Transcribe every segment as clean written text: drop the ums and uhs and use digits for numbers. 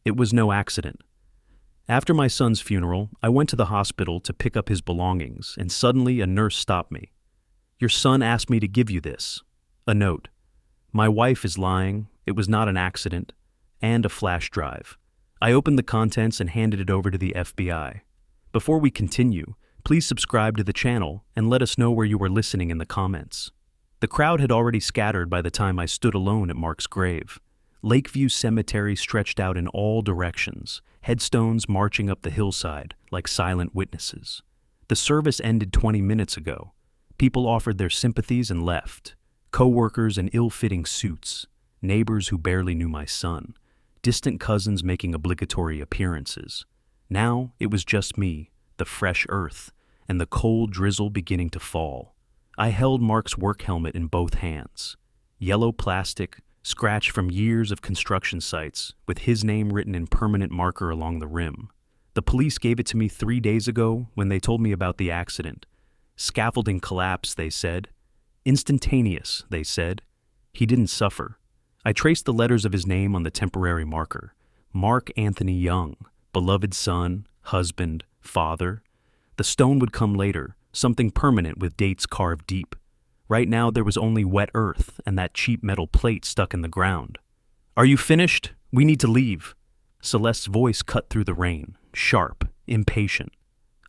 It was no accident. After my son's funeral, I went to the hospital to pick up his belongings, and suddenly a nurse stopped me. "Your son asked me to give you this." A note. "My wife is lying. It was not an accident." And a flash drive. I opened the contents and handed it over to the FBI. Before we continue, please subscribe to the channel and let us know where you were listening in the comments. The crowd had already scattered by the time I stood alone at Mark's grave. Lakeview Cemetery stretched out in all directions, headstones marching up the hillside like silent witnesses. The service ended 20 minutes ago. People offered their sympathies and left. Co-workers in ill-fitting suits, neighbors who barely knew my son, distant cousins making obligatory appearances. Now it was just me, the fresh earth, and the cold drizzle beginning to fall. I held Mark's work helmet in both hands. Yellow plastic, scratched from years of construction sites, with his name written in permanent marker along the rim. The police gave it to me 3 days ago when they told me about the accident. Scaffolding collapse, they said. Instantaneous, they said. He didn't suffer. I traced the letters of his name on the temporary marker. Mark Anthony Young, beloved son, husband, father. The stone would come later, something permanent with dates carved deep. Right now there was only wet earth and that cheap metal plate stuck in the ground. "Are you finished? We need to leave." Celeste's voice cut through the rain, sharp, impatient.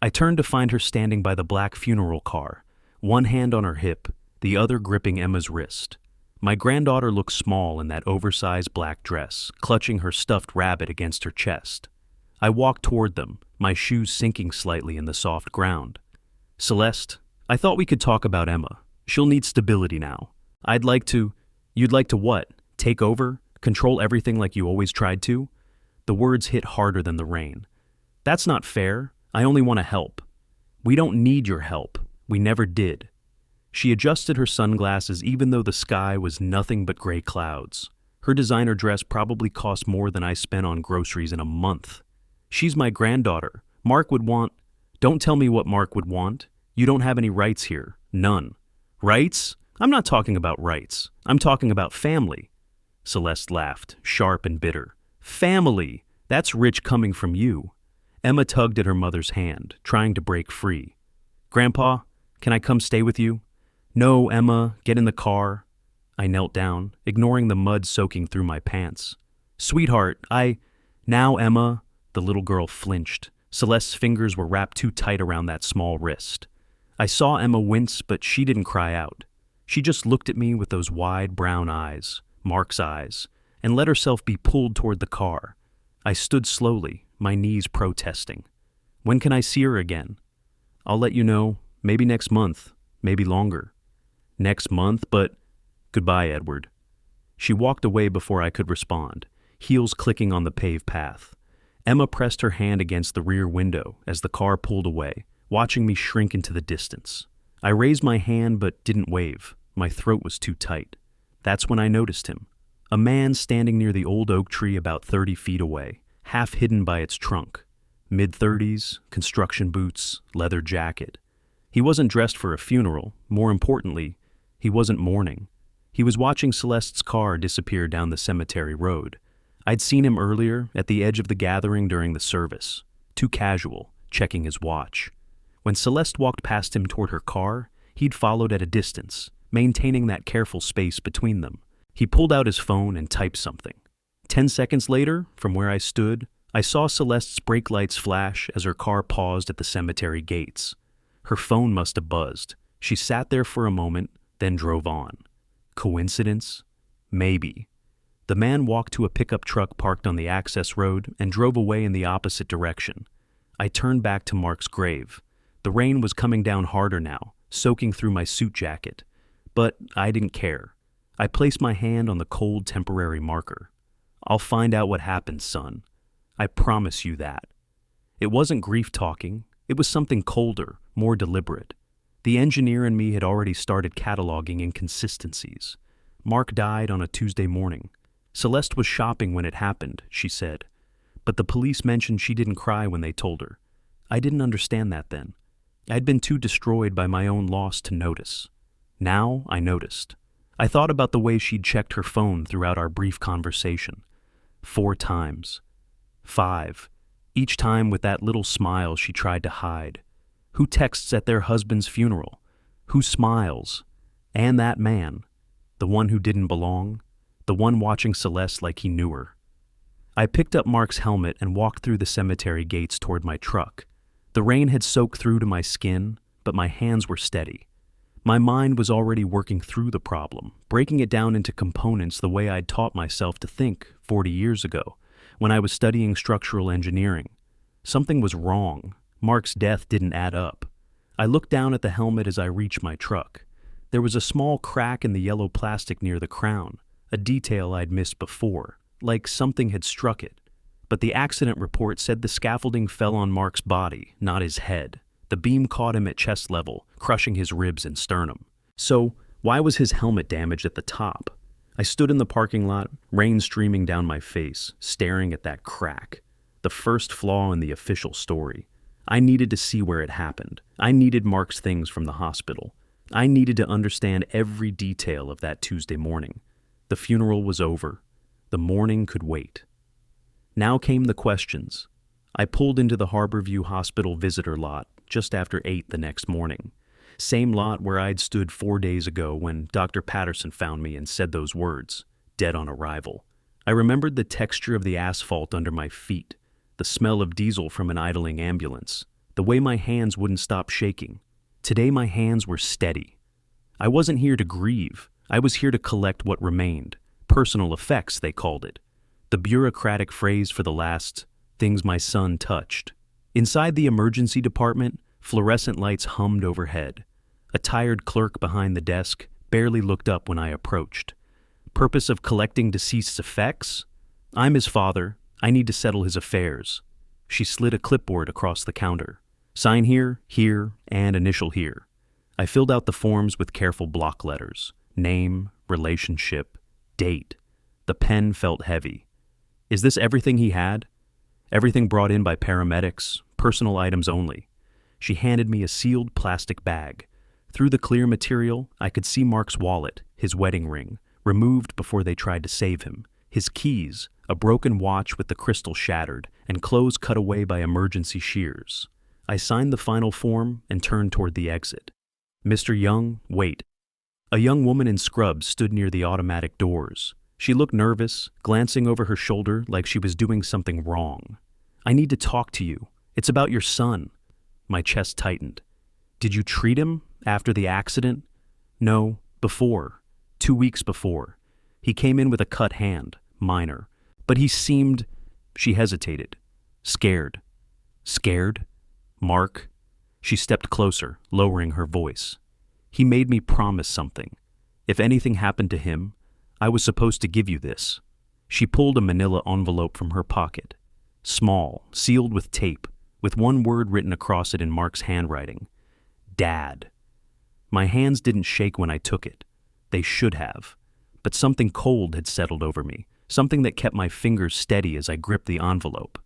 I turned to find her standing by the black funeral car, one hand on her hip, the other gripping Emma's wrist. My granddaughter looked small in that oversized black dress, clutching her stuffed rabbit against her chest. I walked toward them, my shoes sinking slightly in the soft ground. "Celeste, I thought we could talk about Emma. She'll need stability now. I'd like to..." "You'd like to what? Take over? Control everything like you always tried to?" The words hit harder than the rain. "That's not fair. I only want to help." "We don't need your help. We never did." She adjusted her sunglasses even though the sky was nothing but gray clouds. Her designer dress probably cost more than I spent on groceries in a month. "She's my granddaughter. Mark would want..." "Don't tell me what Mark would want. You don't have any rights here. None." "Rights? I'm not talking about rights. I'm talking about family." Celeste laughed, sharp and bitter. "Family? That's rich coming from you." Emma tugged at her mother's hand, trying to break free. "Grandpa, can I come stay with you?" "No, Emma, get in the car." I knelt down, ignoring the mud soaking through my pants. "Sweetheart, Now, Emma." The little girl flinched. Celeste's fingers were wrapped too tight around that small wrist. I saw Emma wince, but she didn't cry out. She just looked at me with those wide brown eyes, Mark's eyes, and let herself be pulled toward the car. I stood slowly, my knees protesting. "When can I see her again?" "I'll let you know. Maybe next month. Maybe longer." "Next month, but..." "Goodbye, Edward." She walked away before I could respond, heels clicking on the paved path. Emma pressed her hand against the rear window as the car pulled away, watching me shrink into the distance. I raised my hand but didn't wave. My throat was too tight. That's when I noticed him. A man standing near the old oak tree about 30 feet away, half hidden by its trunk. Mid-30s, construction boots, leather jacket. He wasn't dressed for a funeral. More importantly, he wasn't mourning. He was watching Celeste's car disappear down the cemetery road. I'd seen him earlier, at the edge of the gathering during the service. Too casual, checking his watch. When Celeste walked past him toward her car, he'd followed at a distance, maintaining that careful space between them. He pulled out his phone and typed something. 10 seconds later, from where I stood, I saw Celeste's brake lights flash as her car paused at the cemetery gates. Her phone must have buzzed. She sat there for a moment, then drove on. Coincidence? Maybe. The man walked to a pickup truck parked on the access road and drove away in the opposite direction. I turned back to Mark's grave. The rain was coming down harder now, soaking through my suit jacket. But I didn't care. I placed my hand on the cold temporary marker. "I'll find out what happened, son. I promise you that." It wasn't grief talking. It was something colder, more deliberate. The engineer in me had already started cataloging inconsistencies. Mark died on a Tuesday morning. Celeste was shopping when it happened, she said. But the police mentioned she didn't cry when they told her. I didn't understand that then. I'd been too destroyed by my own loss to notice. Now I noticed. I thought about the way she'd checked her phone throughout our brief conversation. 4 times. 5. Each time with that little smile she tried to hide. Who texts at their husband's funeral? Who smiles? And that man, the one who didn't belong, the one watching Celeste like he knew her. I picked up Mark's helmet and walked through the cemetery gates toward my truck. The rain had soaked through to my skin, but my hands were steady. My mind was already working through the problem, breaking it down into components the way I'd taught myself to think 40 years ago, when I was studying structural engineering. Something was wrong. Mark's death didn't add up. I looked down at the helmet as I reached my truck. There was a small crack in the yellow plastic near the crown, a detail I'd missed before, like something had struck it. But the accident report said the scaffolding fell on Mark's body, not his head. The beam caught him at chest level, crushing his ribs and sternum. So, why was his helmet damaged at the top? I stood in the parking lot, rain streaming down my face, staring at that crack. The first flaw in the official story. I needed to see where it happened. I needed Mark's things from the hospital. I needed to understand every detail of that Tuesday morning. The funeral was over. The morning could wait. Now came the questions. I pulled into the Harborview Hospital visitor lot just after 8 the next morning. Same lot where I'd stood 4 days ago when Dr. Patterson found me and said those words, dead on arrival. I remembered the texture of the asphalt under my feet, the smell of diesel from an idling ambulance, the way my hands wouldn't stop shaking. Today my hands were steady. I wasn't here to grieve. I was here to collect what remained. Personal effects, they called it. The bureaucratic phrase for the last things my son touched. Inside the emergency department, fluorescent lights hummed overhead. A tired clerk behind the desk barely looked up when I approached. Purpose of collecting deceased's effects? I'm his father. I need to settle his affairs. She slid a clipboard across the counter. Sign here, here, and initial here. I filled out the forms with careful block letters. Name, relationship, date. The pen felt heavy. Is this everything he had? Everything brought in by paramedics, personal items only. She handed me a sealed plastic bag. Through the clear material, I could see Mark's wallet, his wedding ring, removed before they tried to save him, his keys, a broken watch with the crystal shattered, and clothes cut away by emergency shears. I signed the final form and turned toward the exit. Mr. Young, wait. A young woman in scrubs stood near the automatic doors. She looked nervous, glancing over her shoulder like she was doing something wrong. I need to talk to you. It's about your son. My chest tightened. Did you treat him after the accident? No, before. 2 weeks before. He came in with a cut hand, minor. But he seemed... She hesitated. Scared. Scared? Mark? She stepped closer, lowering her voice. He made me promise something. If anything happened to him, I was supposed to give you this. She pulled a manila envelope from her pocket. Small, sealed with tape, with one word written across it in Mark's handwriting. Dad. My hands didn't shake when I took it. They should have. But something cold had settled over me, something that kept my fingers steady as I gripped the envelope.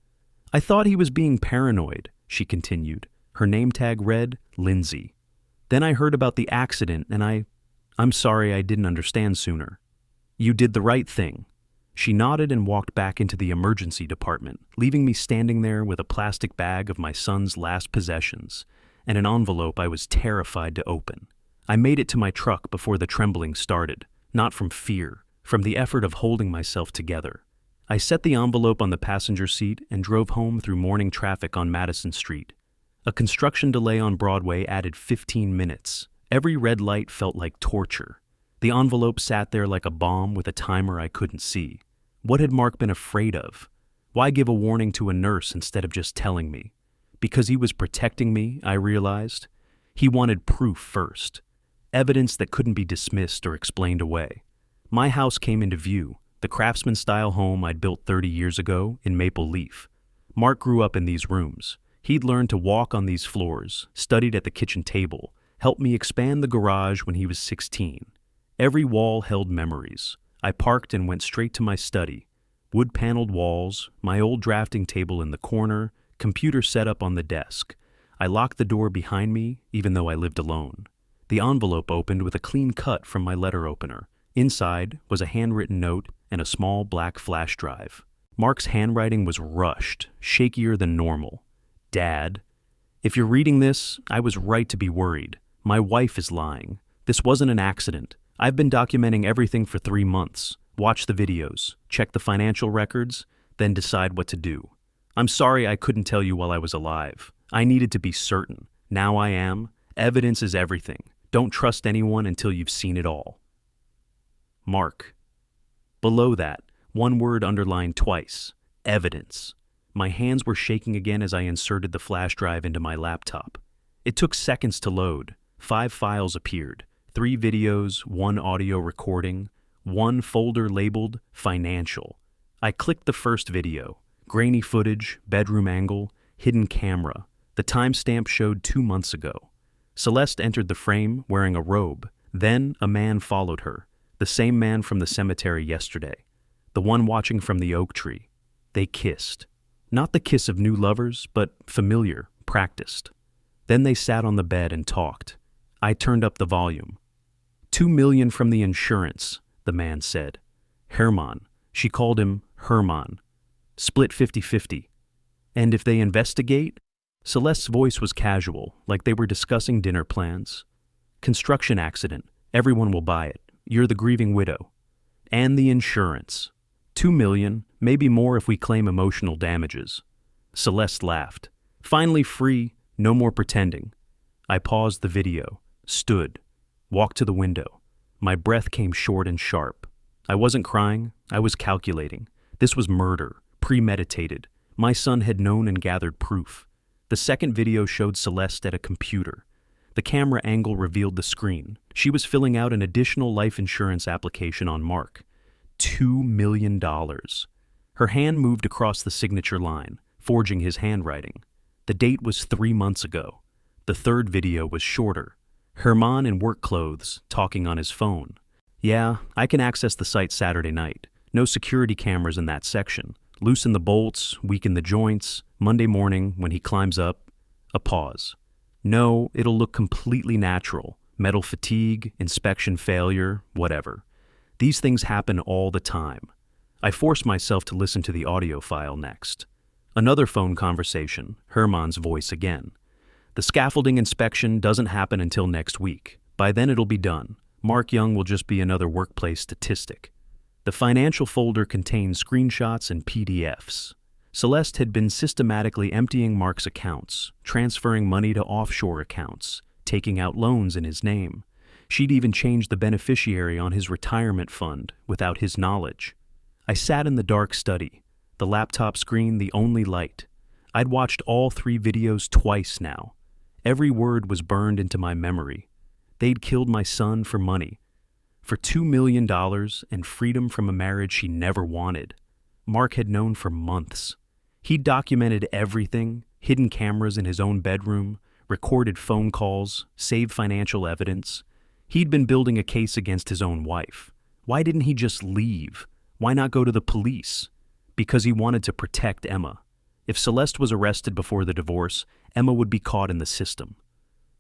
I thought he was being paranoid, she continued. Her name tag read, Lindsay. Then I heard about the accident and I'm sorry I didn't understand sooner. You did the right thing. She nodded and walked back into the emergency department, leaving me standing there with a plastic bag of my son's last possessions and an envelope I was terrified to open. I made it to my truck before the trembling started, not from fear, from the effort of holding myself together. I set the envelope on the passenger seat and drove home through morning traffic on Madison Street. A construction delay on Broadway added 15 minutes. Every red light felt like torture. The envelope sat there like a bomb with a timer I couldn't see. What had Mark been afraid of? Why give a warning to a nurse instead of just telling me? Because he was protecting me, I realized. He wanted proof first. Evidence that couldn't be dismissed or explained away. My house came into view, the craftsman-style home I'd built 30 years ago in Maple Leaf. Mark grew up in these rooms. He'd learned to walk on these floors, studied at the kitchen table, helped me expand the garage when he was 16. Every wall held memories. I parked and went straight to my study. Wood-paneled walls, my old drafting table in the corner, computer set up on the desk. I locked the door behind me, even though I lived alone. The envelope opened with a clean cut from my letter opener. Inside was a handwritten note and a small black flash drive. Mark's handwriting was rushed, shakier than normal. Dad, if you're reading this, I was right to be worried. My wife is lying. This wasn't an accident. I've been documenting everything for 3 months. Watch the videos, check the financial records, then decide what to do. I'm sorry I couldn't tell you while I was alive. I needed to be certain. Now I am. Evidence is everything. Don't trust anyone until you've seen it all. Mark. Below that, one word underlined twice. Evidence. My hands were shaking again as I inserted the flash drive into my laptop. It took seconds to load. 5 files appeared. 3 videos, 1 audio recording, 1 folder labeled Financial. I clicked the first video. Grainy footage, bedroom angle, hidden camera. The timestamp showed 2 months ago. Celeste entered the frame wearing a robe. Then a man followed her. The same man from the cemetery yesterday. The one watching from the oak tree. They kissed. Not the kiss of new lovers, but familiar, practiced. Then they sat on the bed and talked. I turned up the volume. $2 million from the insurance, the man said. Herman. She called him Herman. Split 50-50. And if they investigate? Celeste's voice was casual, like they were discussing dinner plans. Construction accident. Everyone will buy it. You're the grieving widow. And the insurance. $2 million, maybe more if we claim emotional damages. Celeste laughed. Finally free, no more pretending. I paused the video, stood, walked to the window. My breath came short and sharp. I wasn't crying, I was calculating. This was murder, premeditated. My son had known and gathered proof. The second video showed Celeste at a computer. The camera angle revealed the screen. She was filling out an additional life insurance application on Mark. $2 million. Her hand moved across the signature line, forging his handwriting. The date was 3 months ago. The third video was shorter. Herman in work clothes, talking on his phone. Yeah, I can access the site Saturday night. No security cameras in that section. Loosen the bolts, weaken the joints. Monday morning, when he climbs up, a pause. No, it'll look completely natural. Metal fatigue, inspection failure, whatever. These things happen all the time. I forced myself to listen to the audio file next. Another phone conversation, Herman's voice again. The scaffolding inspection doesn't happen until next week. By then it'll be done. Mark Young will just be another workplace statistic. The financial folder contained screenshots and PDFs. Celeste had been systematically emptying Mark's accounts, transferring money to offshore accounts, taking out loans in his name. She'd even changed the beneficiary on his retirement fund without his knowledge. I sat in the dark study, the laptop screen the only light. I'd watched all 3 videos twice now. Every word was burned into my memory. They'd killed my son for money. For $2 million and freedom from a marriage she never wanted. Mark had known for months. He'd documented everything, hidden cameras in his own bedroom, recorded phone calls, saved financial evidence. He'd been building a case against his own wife. Why didn't he just leave? Why not go to the police? Because he wanted to protect Emma. If Celeste was arrested before the divorce, Emma would be caught in the system.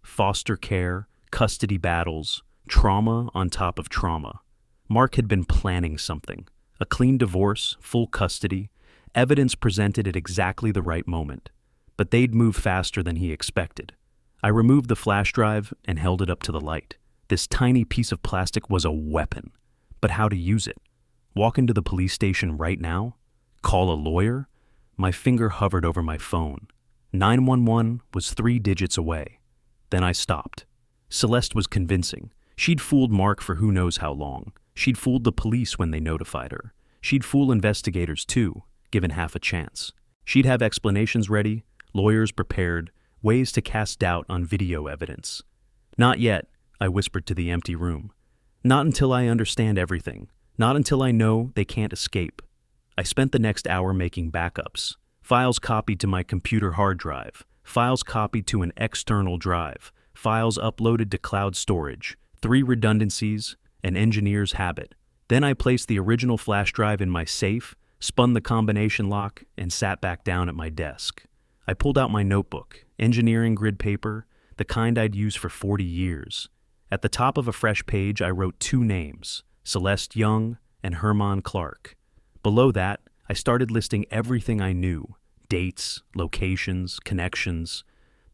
Foster care, custody battles, trauma on top of trauma. Mark had been planning something. A clean divorce, full custody, evidence presented at exactly the right moment. But they'd move faster than he expected. I removed the flash drive and held it up to the light. This tiny piece of plastic was a weapon. But how to use it? Walk into the police station right now? Call a lawyer? My finger hovered over my phone. 911 was 3 digits away. Then I stopped. Celeste was convincing. She'd fooled Mark for who knows how long. She'd fooled the police when they notified her. She'd fool investigators too, given half a chance. She'd have explanations ready, lawyers prepared, ways to cast doubt on video evidence. Not yet, I whispered to the empty room. Not until I understand everything. Not until I know they can't escape. I spent the next hour making backups. Files copied to my computer hard drive. Files copied to an external drive. Files uploaded to cloud storage. 3 redundancies, an engineer's habit. Then I placed the original flash drive in my safe, spun the combination lock, and sat back down at my desk. I pulled out my notebook, engineering grid paper, the kind I'd used for 40 years. At the top of a fresh page, I wrote 2 names, Celeste Young and Herman Clark. Below that, I started listing everything I knew: dates, locations, connections.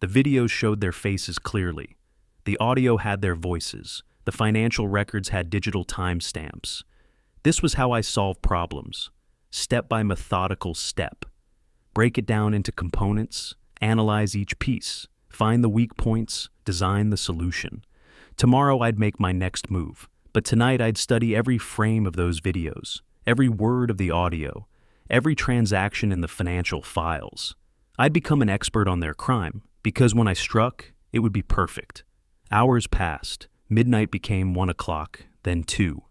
The videos showed their faces clearly. The audio had their voices. The financial records had digital timestamps. This was how I solve problems, step by methodical step. Break it down into components, analyze each piece, find the weak points, design the solution. Tomorrow I'd make my next move, but tonight I'd study every frame of those videos, every word of the audio, every transaction in the financial files. I'd become an expert on their crime, because when I struck, it would be perfect. Hours passed. Midnight became 1 o'clock, then 2.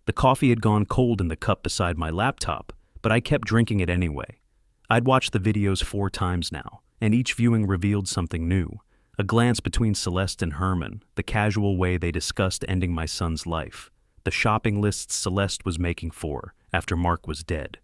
The coffee had gone cold in the cup beside my laptop, but I kept drinking it anyway. I'd watched the videos 4 times now, and each viewing revealed something new. A glance between Celeste and Herman, the casual way they discussed ending my son's life, the shopping lists Celeste was making for after Mark was dead.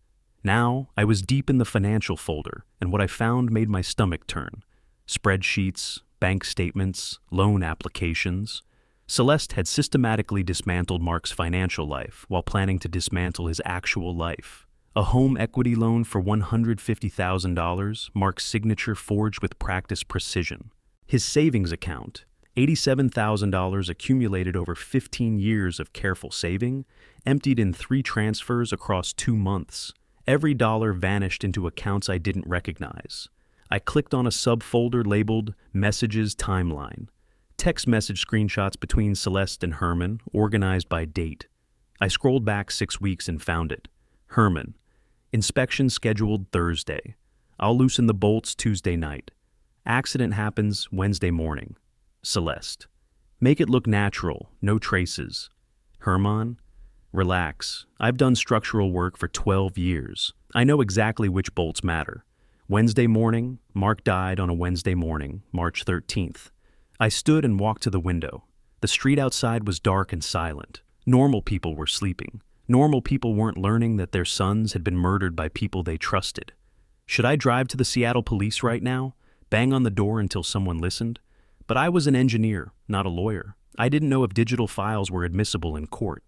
Now, I was deep in the financial folder, and what I found made my stomach turn. Spreadsheets, bank statements, loan applications. Celeste had systematically dismantled Mark's financial life while planning to dismantle his actual life. A home equity loan for $150,000, Mark's signature forged with practiced precision. His savings account, $87,000 accumulated over 15 years of careful saving, emptied in 3 transfers across 2 months. Every dollar vanished into accounts I didn't recognize. I clicked on a subfolder labeled Messages Timeline. Text message screenshots between Celeste and Herman, organized by date. I scrolled back 6 weeks and found it. Herman. Inspection scheduled Thursday. I'll loosen the bolts Tuesday night. Accident happens Wednesday morning. Celeste. Make it look natural, no traces. Herman. Relax. I've done structural work for 12 years. I know exactly which bolts matter. Wednesday morning, Mark died on a Wednesday morning, March 13th. I stood and walked to the window. The street outside was dark and silent. Normal people were sleeping. Normal people weren't learning that their sons had been murdered by people they trusted. Should I drive to the Seattle police right now? Bang on the door until someone listened? But I was an engineer, not a lawyer. I didn't know if digital files were admissible in court.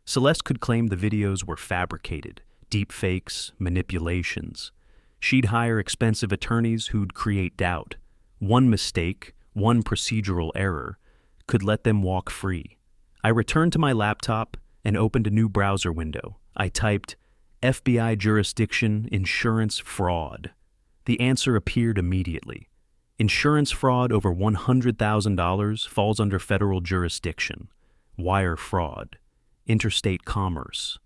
Celeste could claim the videos were fabricated, deep fakes, manipulations. She'd hire expensive attorneys who'd create doubt. One mistake, one procedural error, could let them walk free. I returned to my laptop and opened a new browser window. I typed, FBI jurisdiction, insurance fraud. The answer appeared immediately. Insurance fraud over $100,000 falls under federal jurisdiction. Wire fraud. Interstate commerce.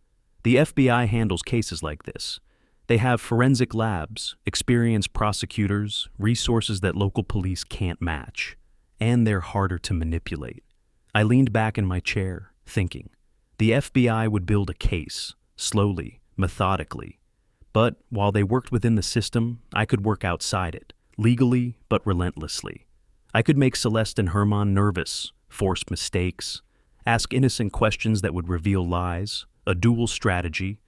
The FBI handles cases like this. They have forensic labs, experienced prosecutors, resources that local police can't match. And they're harder to manipulate. I leaned back in my chair, thinking. The FBI would build a case, slowly, methodically. But while they worked within the system, I could work outside it, legally but relentlessly. I could make Celeste and Herman nervous, force mistakes, ask innocent questions that would reveal lies, a dual strategy.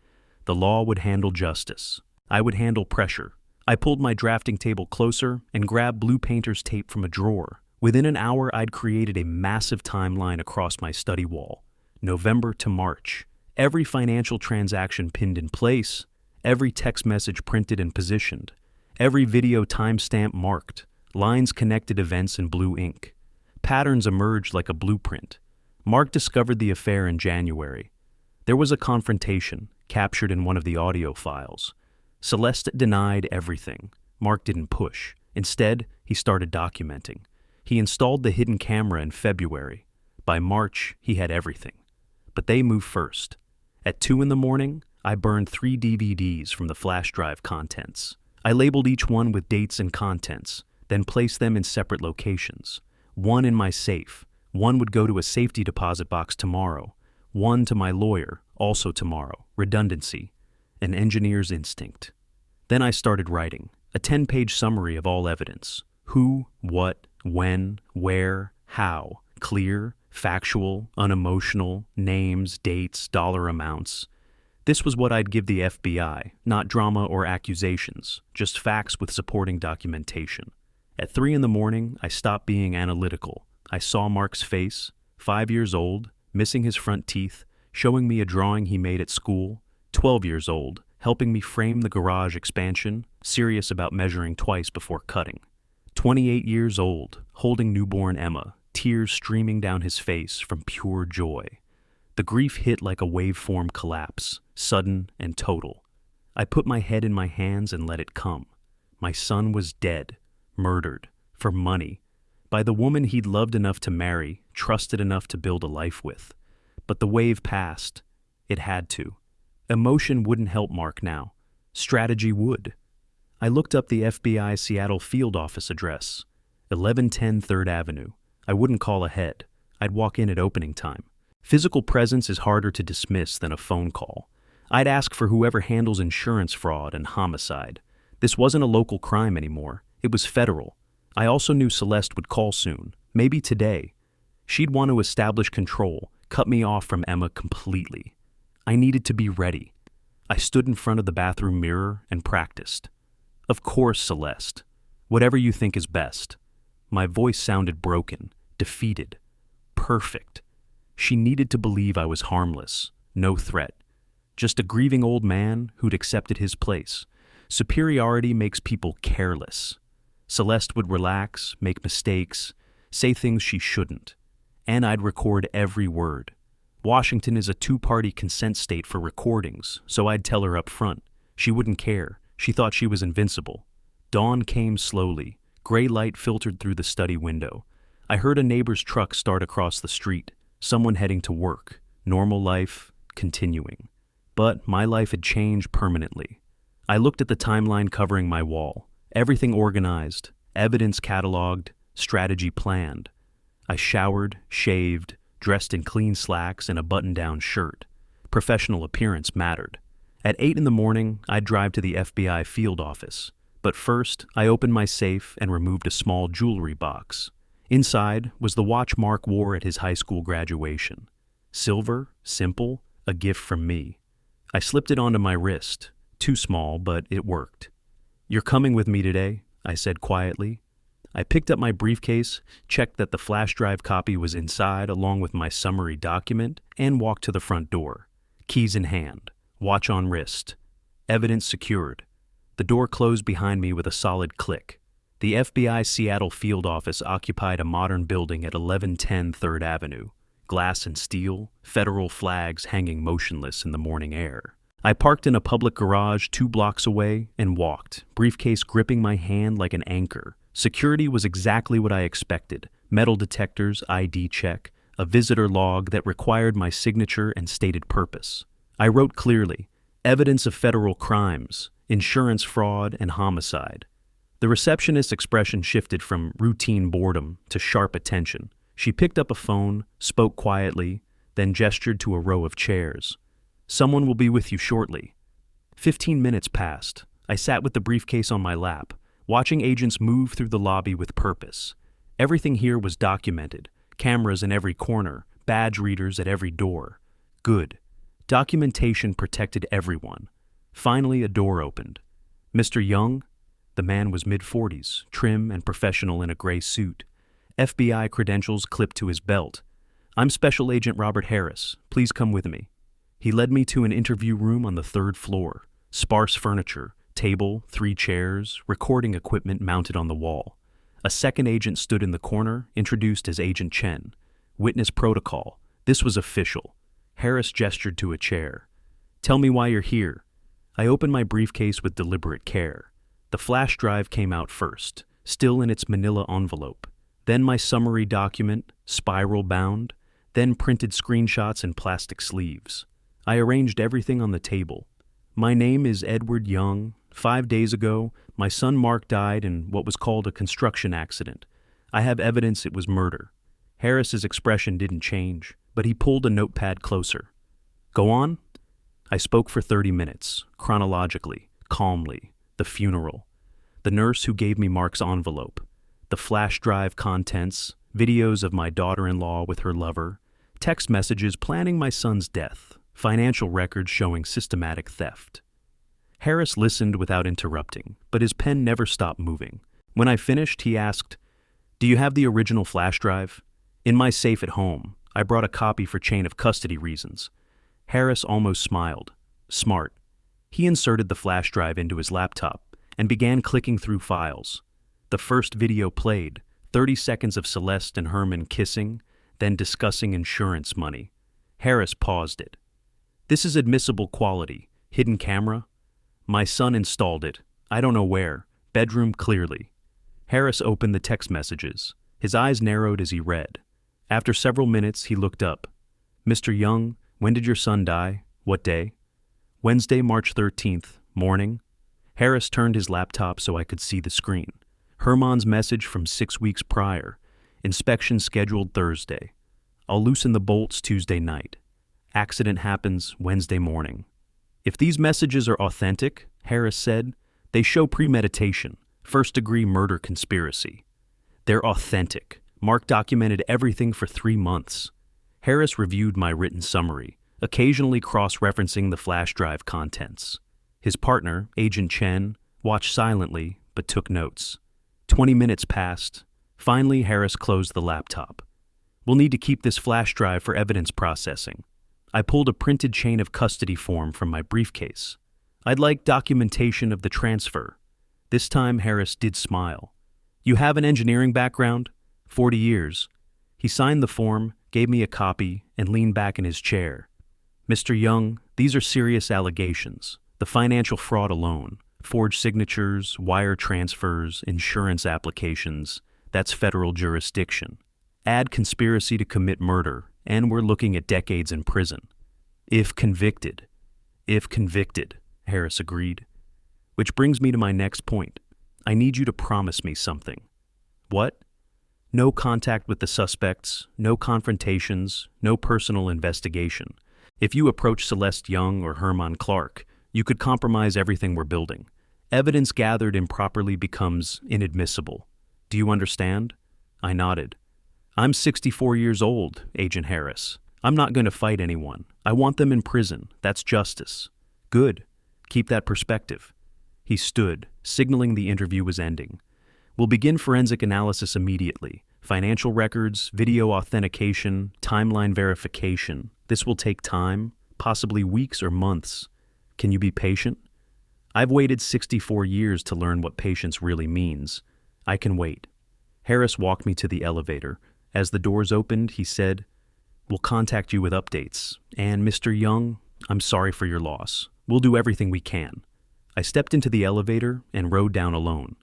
The law would handle justice. I would handle pressure. I pulled my drafting table closer and grabbed blue painter's tape from a drawer. Within an hour, I'd created a massive timeline across my study wall. November to March. Every financial transaction pinned in place, every text message printed and positioned, every video timestamp marked, lines connected events in blue ink. Patterns emerged like a blueprint. Mark discovered the affair in January. There was a confrontation, captured in one of the audio files. Celeste denied everything. Mark didn't push. Instead, he started documenting. He installed the hidden camera in February. By March, he had everything. But they moved first. At 2 a.m, I burned 3 DVDs from the flash drive contents. I labeled each one with dates and contents, then placed them in separate locations. One in my safe. One would go to a safety deposit box tomorrow. One to my lawyer, also tomorrow. Redundancy. An engineer's instinct. Then I started writing. A 10-page summary of all evidence. Who, what, when, where, how. Clear, factual, unemotional, names, dates, dollar amounts. This was what I'd give the FBI, not drama or accusations, just facts with supporting documentation. At 3 a.m, I stopped being analytical. I saw Mark's face, 5 years old, missing his front teeth, showing me a drawing he made at school, 12 years old, helping me frame the garage expansion, serious about measuring twice before cutting. 28 years old, holding newborn Emma, tears streaming down his face from pure joy. The grief hit like a waveform collapse, sudden and total. I put my head in my hands and let it come. My son was dead, murdered, for money, by the woman he'd loved enough to marry, trusted enough to build a life with. But the wave passed. It had to. Emotion wouldn't help Mark now. Strategy would. I looked up the FBI Seattle field office address, 1110 3rd Avenue. I wouldn't call ahead. I'd walk in at opening time. Physical presence is harder to dismiss than a phone call. I'd ask for whoever handles insurance fraud and homicide. This wasn't a local crime anymore. It was federal. I also knew Celeste would call soon, maybe today. She'd want to establish control, cut me off from Emma completely. I needed to be ready. I stood in front of the bathroom mirror and practiced. Of course, Celeste. Whatever you think is best. My voice sounded broken, defeated. Perfect. She needed to believe I was harmless, no threat. Just a grieving old man who'd accepted his place. Superiority makes people careless. Celeste would relax, make mistakes, say things she shouldn't. And I'd record every word. Washington is a two-party consent state for recordings, so I'd tell her up front. She wouldn't care. She thought she was invincible. Dawn came slowly. Gray light filtered through the study window. I heard a neighbor's truck start across the street. Someone heading to work. Normal life, continuing. But my life had changed permanently. I looked at the timeline covering my wall. Everything organized, evidence cataloged, strategy planned. I showered, shaved, dressed in clean slacks and a button-down shirt. Professional appearance mattered. At 8 in the morning, I'd drive to the FBI field office. But first, I opened my safe and removed a small jewelry box. Inside was the watch Mark wore at his high school graduation. Silver, simple, a gift from me. I slipped it onto my wrist. Too small, but it worked. "You're coming with me today," I said quietly. I picked up my briefcase, checked that the flash drive copy was inside along with my summary document, and walked to the front door. Keys in hand, watch on wrist. Evidence secured. The door closed behind me with a solid click. The FBI Seattle field office occupied a modern building at 1110 3rd Avenue. Glass and steel, federal flags hanging motionless in the morning air. I parked in a public garage 2 blocks away and walked, briefcase gripping my hand like an anchor. Security was exactly what I expected. Metal detectors, ID check, a visitor log that required my signature and stated purpose. I wrote clearly, evidence of federal crimes, insurance fraud, and homicide. The receptionist's expression shifted from routine boredom to sharp attention. She picked up a phone, spoke quietly, then gestured to a row of chairs. "Someone will be with you shortly." 15 minutes passed. I sat with the briefcase on my lap, watching agents move through the lobby with purpose. Everything here was documented. Cameras in every corner, badge readers at every door. Good. Documentation protected everyone. Finally, a door opened. "Mr. Young?" The man was mid-40s, trim and professional in a gray suit. FBI credentials clipped to his belt. "I'm Special Agent Robert Harris. Please come with me." He led me to an interview room on the 3rd floor. Sparse furniture, table, 3 chairs, recording equipment mounted on the wall. A second agent stood in the corner, introduced as Agent Chen. Witness protocol. This was official. Harris gestured to a chair. "Tell me why you're here." I opened my briefcase with deliberate care. The flash drive came out first, still in its manila envelope. Then my summary document, spiral bound, then printed screenshots in plastic sleeves. I arranged everything on the table. "My name is Edward Young. 5 days ago, my son Mark died in what was called a construction accident. I have evidence it was murder." Harris's expression didn't change, but he pulled a notepad closer. "Go on." I spoke for 30 minutes, chronologically, calmly. The funeral. The nurse who gave me Mark's envelope. The flash drive contents, videos of my daughter-in-law with her lover, text messages planning my son's death, financial records showing systematic theft. Harris listened without interrupting, but his pen never stopped moving. When I finished, he asked, "Do you have the original flash drive?" "In my safe at home. I brought a copy for chain of custody reasons." Harris almost smiled. "Smart. He inserted the flash drive into his laptop and began clicking through files. The first video played, 30 seconds of Celeste and Herman kissing, then discussing insurance money. Harris paused it. "This is admissible quality. Hidden camera?" "My son installed it. I don't know where. Bedroom clearly." Harris opened the text messages. His eyes narrowed as he read. After several minutes, he looked up. "Mr. Young, when did your son die? What day?" "Wednesday, March 13th, morning." Harris turned his laptop so I could see the screen. Herman's message from 6 weeks prior. Inspection scheduled Thursday. I'll loosen the bolts Tuesday night. Accident happens Wednesday morning. If these messages are authentic, Harris said, they show premeditation, first-degree murder conspiracy. They're authentic. Mark documented everything for 3 months. Harris reviewed my written summary, occasionally cross-referencing the flash drive contents. His partner, Agent Chen, watched silently but took notes. 20 minutes passed. Finally, Harris closed the laptop. "We'll need to keep this flash drive for evidence processing." I pulled a printed chain of custody form from my briefcase. "I'd like documentation of the transfer." This time, Harris did smile. "You have an engineering background?" 40 years. He signed the form, gave me a copy, and leaned back in his chair. "Mr. Young, these are serious allegations. The financial fraud alone, forged signatures, wire transfers, insurance applications, that's federal jurisdiction. Add conspiracy to commit murder, and we're looking at decades in prison. If convicted." "If convicted," Harris agreed. "Which brings me to my next point. I need you to promise me something." "What?" "No contact with the suspects, no confrontations, no personal investigation. If you approach Celeste Young or Herman Clark, you could compromise everything we're building. Evidence gathered improperly becomes inadmissible. Do you understand?" I nodded. "I'm 64 years old, Agent Harris. I'm not going to fight anyone. I want them in prison. That's justice." "Good. Keep that perspective." He stood, signaling the interview was ending. "We'll begin forensic analysis immediately. Financial records, video authentication, timeline verification. This will take time, possibly weeks or months. Can you be patient?" "I've waited 64 years to learn what patience really means. I can wait." Harris walked me to the elevator. As the doors opened, he said, "We'll contact you with updates. And Mr. Young, I'm sorry for your loss. We'll do everything we can." I stepped into the elevator and rode down alone.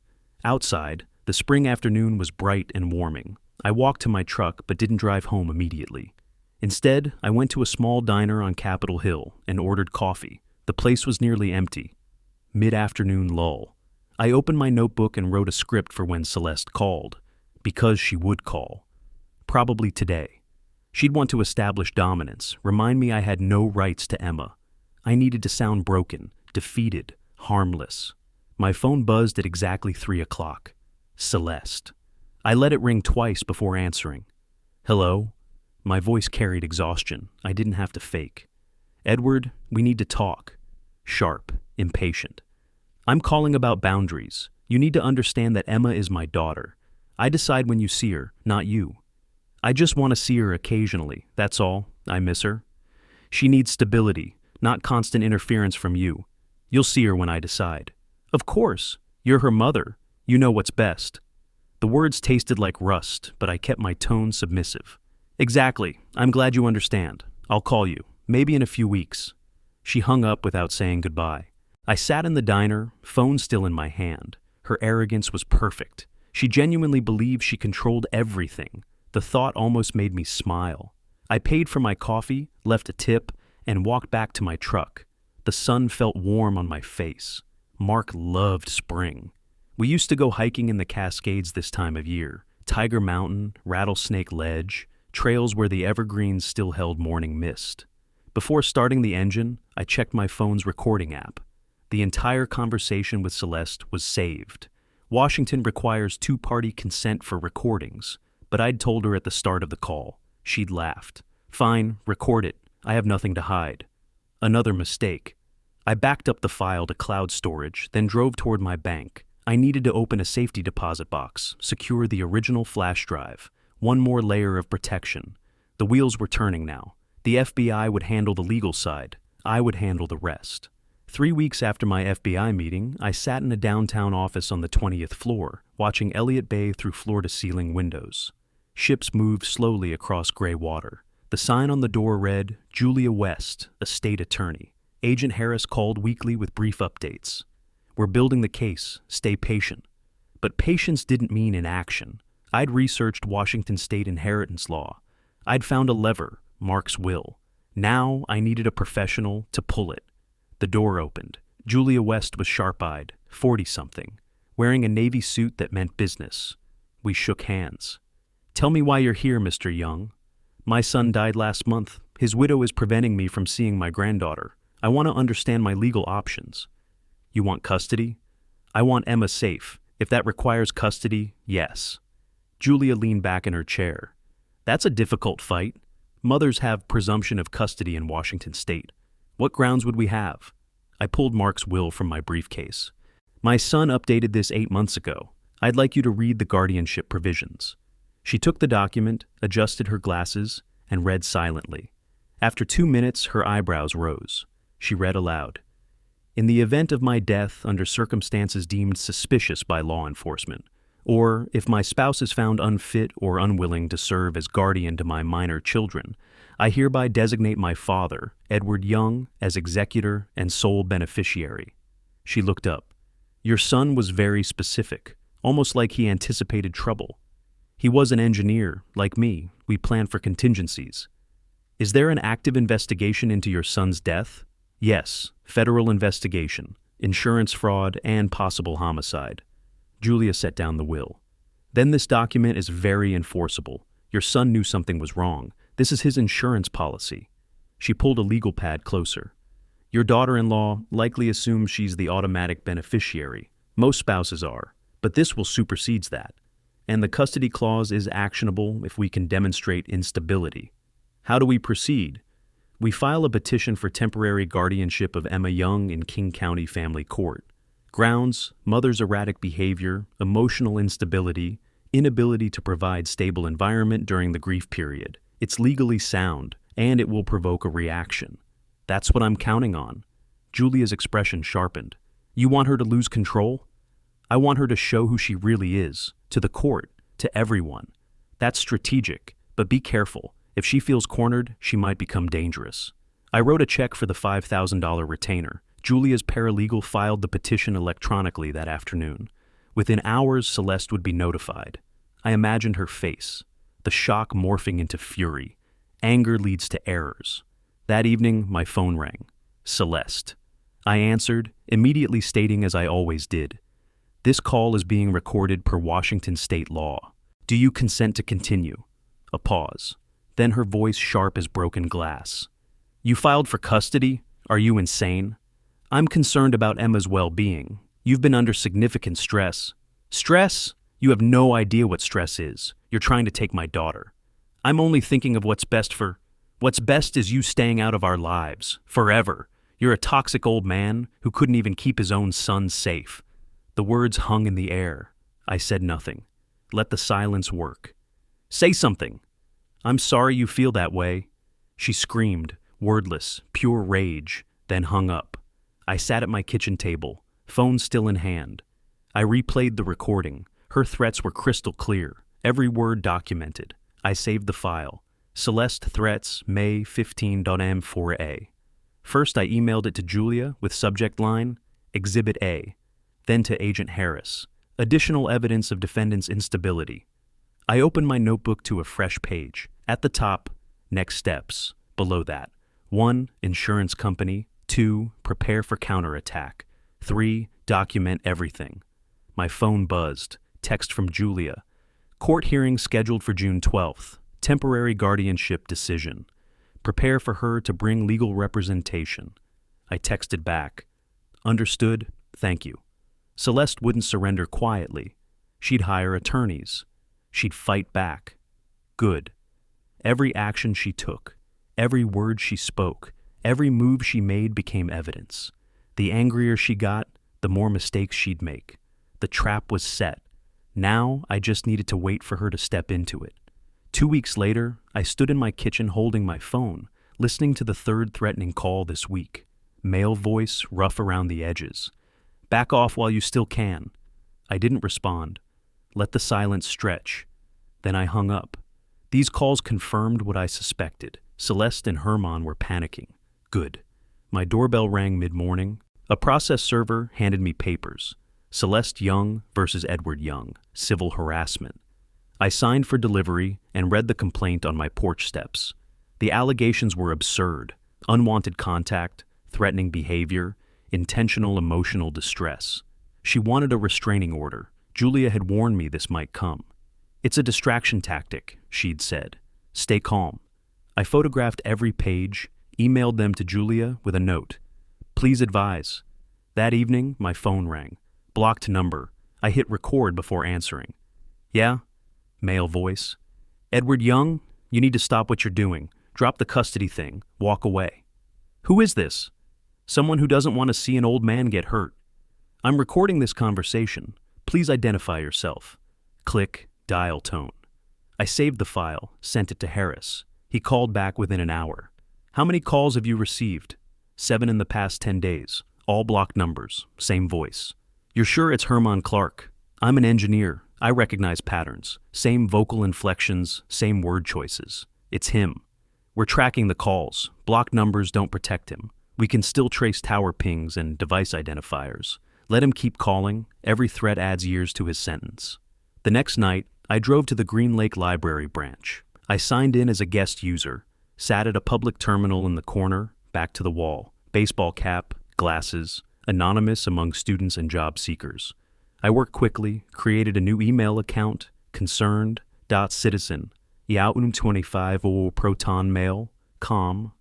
Outside, the spring afternoon was bright and warming. I walked to my truck but didn't drive home immediately. Instead, I went to a small diner on Capitol Hill and ordered coffee. The place was nearly empty. Mid-afternoon lull. I opened my notebook and wrote a script for when Celeste called. Because she would call. Probably today. She'd want to establish dominance, remind me I had no rights to Emma. I needed to sound broken, defeated, harmless. My phone buzzed at exactly 3 o'clock. Celeste. I let it ring twice before answering. "Hello?" My voice carried exhaustion. I didn't have to fake. "Edward, we need to talk." Sharp, impatient. "I'm calling about boundaries. You need to understand that Emma is my daughter. I decide when you see her, not you. I just want to see her occasionally, that's all. I miss her. She needs stability, not constant interference from you. You'll see her when I decide." "Of course. You're her mother. You know what's best." The words tasted like rust, but I kept my tone submissive. "Exactly. I'm glad you understand. I'll call you, maybe in a few weeks." She hung up without saying goodbye. I sat in the diner, phone still in my hand. Her arrogance was perfect. She genuinely believed she controlled everything. The thought almost made me smile. I paid for my coffee, left a tip, and walked back to my truck. The sun felt warm on my face. Mark loved spring. We used to go hiking in the Cascades this time of year. Tiger Mountain, Rattlesnake Ledge, trails where the evergreens still held morning mist. Before starting the engine, I checked my phone's recording app. The entire conversation with Celeste was saved. Washington requires 2-party consent for recordings, but I'd told her at the start of the call. She'd laughed. "Fine, record it. I have nothing to hide." Another mistake. I backed up the file to cloud storage, then drove toward my bank. I needed to open a safety deposit box, secure the original flash drive. One more layer of protection. The wheels were turning now. The FBI would handle the legal side. I would handle the rest. 3 weeks after my FBI meeting, I sat in a downtown office on the 20th floor, watching Elliott Bay through floor-to-ceiling windows. Ships moved slowly across gray water. The sign on the door read, Julia West, a state attorney. Agent Harris called weekly with brief updates. We're building the case. Stay patient. But patience didn't mean inaction. I'd researched Washington state inheritance law. I'd found a lever, Mark's will. Now I needed a professional to pull it. The door opened. Julia West was sharp-eyed, 40-something, wearing a navy suit that meant business. We shook hands. Tell me why you're here, Mr. Young. My son died last month. His widow is preventing me from seeing my granddaughter. I want to understand my legal options. You want custody? I want Emma safe. If that requires custody, yes. Julia leaned back in her chair. That's a difficult fight. Mothers have presumption of custody in Washington state. What grounds would we have? I pulled Mark's will from my briefcase. My son updated this 8 months ago. I'd like you to read the guardianship provisions. She took the document, adjusted her glasses, and read silently. After 2 minutes, her eyebrows rose. She read aloud. In the event of my death under circumstances deemed suspicious by law enforcement, or if my spouse is found unfit or unwilling to serve as guardian to my minor children, I hereby designate my father, Edward Young, as executor and sole beneficiary. She looked up. Your son was very specific, almost like he anticipated trouble. He was an engineer, like me. We planned for contingencies. Is there an active investigation into your son's death? Yes, federal investigation, insurance fraud, and possible homicide. Julia set down the will. Then this document is very enforceable. Your son knew something was wrong. This is his insurance policy. She pulled a legal pad closer. Your daughter-in-law likely assumes she's the automatic beneficiary. Most spouses are, but this will supersede that. And the custody clause is actionable if we can demonstrate instability. How do we proceed? We file a petition for temporary guardianship of Emma Young in King County Family Court. Grounds: mother's erratic behavior, emotional instability, inability to provide stable environment during the grief period. It's legally sound, and it will provoke a reaction. That's what I'm counting on. Julia's expression sharpened. You want her to lose control? I want her to show who she really is, to the court, to everyone. That's strategic, but be careful. If she feels cornered, she might become dangerous. I wrote a check for the $5,000 retainer. Julia's paralegal filed the petition electronically that afternoon. Within hours, Celeste would be notified. I imagined her face, the shock morphing into fury. Anger leads to errors. That evening, my phone rang. Celeste. I answered, immediately stating as I always did. This call is being recorded per Washington state law. Do you consent to continue? A pause. Then her voice sharp as broken glass. You filed for custody? Are you insane? I'm concerned about Emma's well-being. You've been under significant stress. Stress? You have no idea what stress is. You're trying to take my daughter. I'm only thinking of what's best for... What's best is you staying out of our lives. Forever. You're a toxic old man who couldn't even keep his own son safe. The words hung in the air. I said nothing. Let the silence work. Say something. I'm sorry you feel that way. She screamed, wordless, pure rage, then hung up. I sat at my kitchen table, phone still in hand. I replayed the recording. Her threats were crystal clear, every word documented. I saved the file. Celeste threats, May 15.m4a. First, I emailed it to Julia with subject line, Exhibit A. Then to Agent Harris, additional evidence of defendant's instability. I opened my notebook to a fresh page. At the top, next steps. Below that, 1. Insurance company. 2. Prepare for counterattack. 3. Document everything. My phone buzzed. Text from Julia. Court hearing scheduled for June 12th. Temporary guardianship decision. Prepare for her to bring legal representation. I texted back. Understood. Thank you. Celeste wouldn't surrender quietly. She'd hire attorneys. She'd fight back. Good. Every action she took, every word she spoke, every move she made became evidence. The angrier she got, the more mistakes she'd make. The trap was set. Now I just needed to wait for her to step into it. 2 weeks later, I stood in my kitchen holding my phone, listening to the third threatening call this week. Male voice, rough around the edges. Back off while you still can. I didn't respond. Let the silence stretch. Then I hung up. These calls confirmed what I suspected. Celeste and Herman were panicking. Good. My doorbell rang mid-morning. A process server handed me papers. Celeste Young versus Edward Young, civil harassment. I signed for delivery and read the complaint on my porch steps. The allegations were absurd. Unwanted contact, threatening behavior, intentional emotional distress. She wanted a restraining order. Julia had warned me this might come. It's a distraction tactic, she'd said. Stay calm. I photographed every page, emailed them to Julia with a note. Please advise. That evening, my phone rang. Blocked number. I hit record before answering. Yeah? Male voice. Edward Young, you need to stop what you're doing. Drop the custody thing. Walk away. Who is this? Someone who doesn't want to see an old man get hurt. I'm recording this conversation. Please identify yourself. Click, dial tone. I saved the file, sent it to Harris. He called back within an hour. How many calls have you received? 7 in the past 10 days. All blocked numbers. Same voice. You're sure it's Herman Clark? I'm an engineer. I recognize patterns. Same vocal inflections, same word choices. It's him. We're tracking the calls. Blocked numbers don't protect him. We can still trace tower pings and device identifiers. Let him keep calling. Every threat adds years to his sentence. The next night, I drove to the Green Lake Library branch. I signed in as a guest user, sat at a public terminal in the corner, back to the wall, baseball cap, glasses, anonymous among students and job seekers. I worked quickly, created a new email account, concerned.citizen, Yaum25 Proton Mail, com,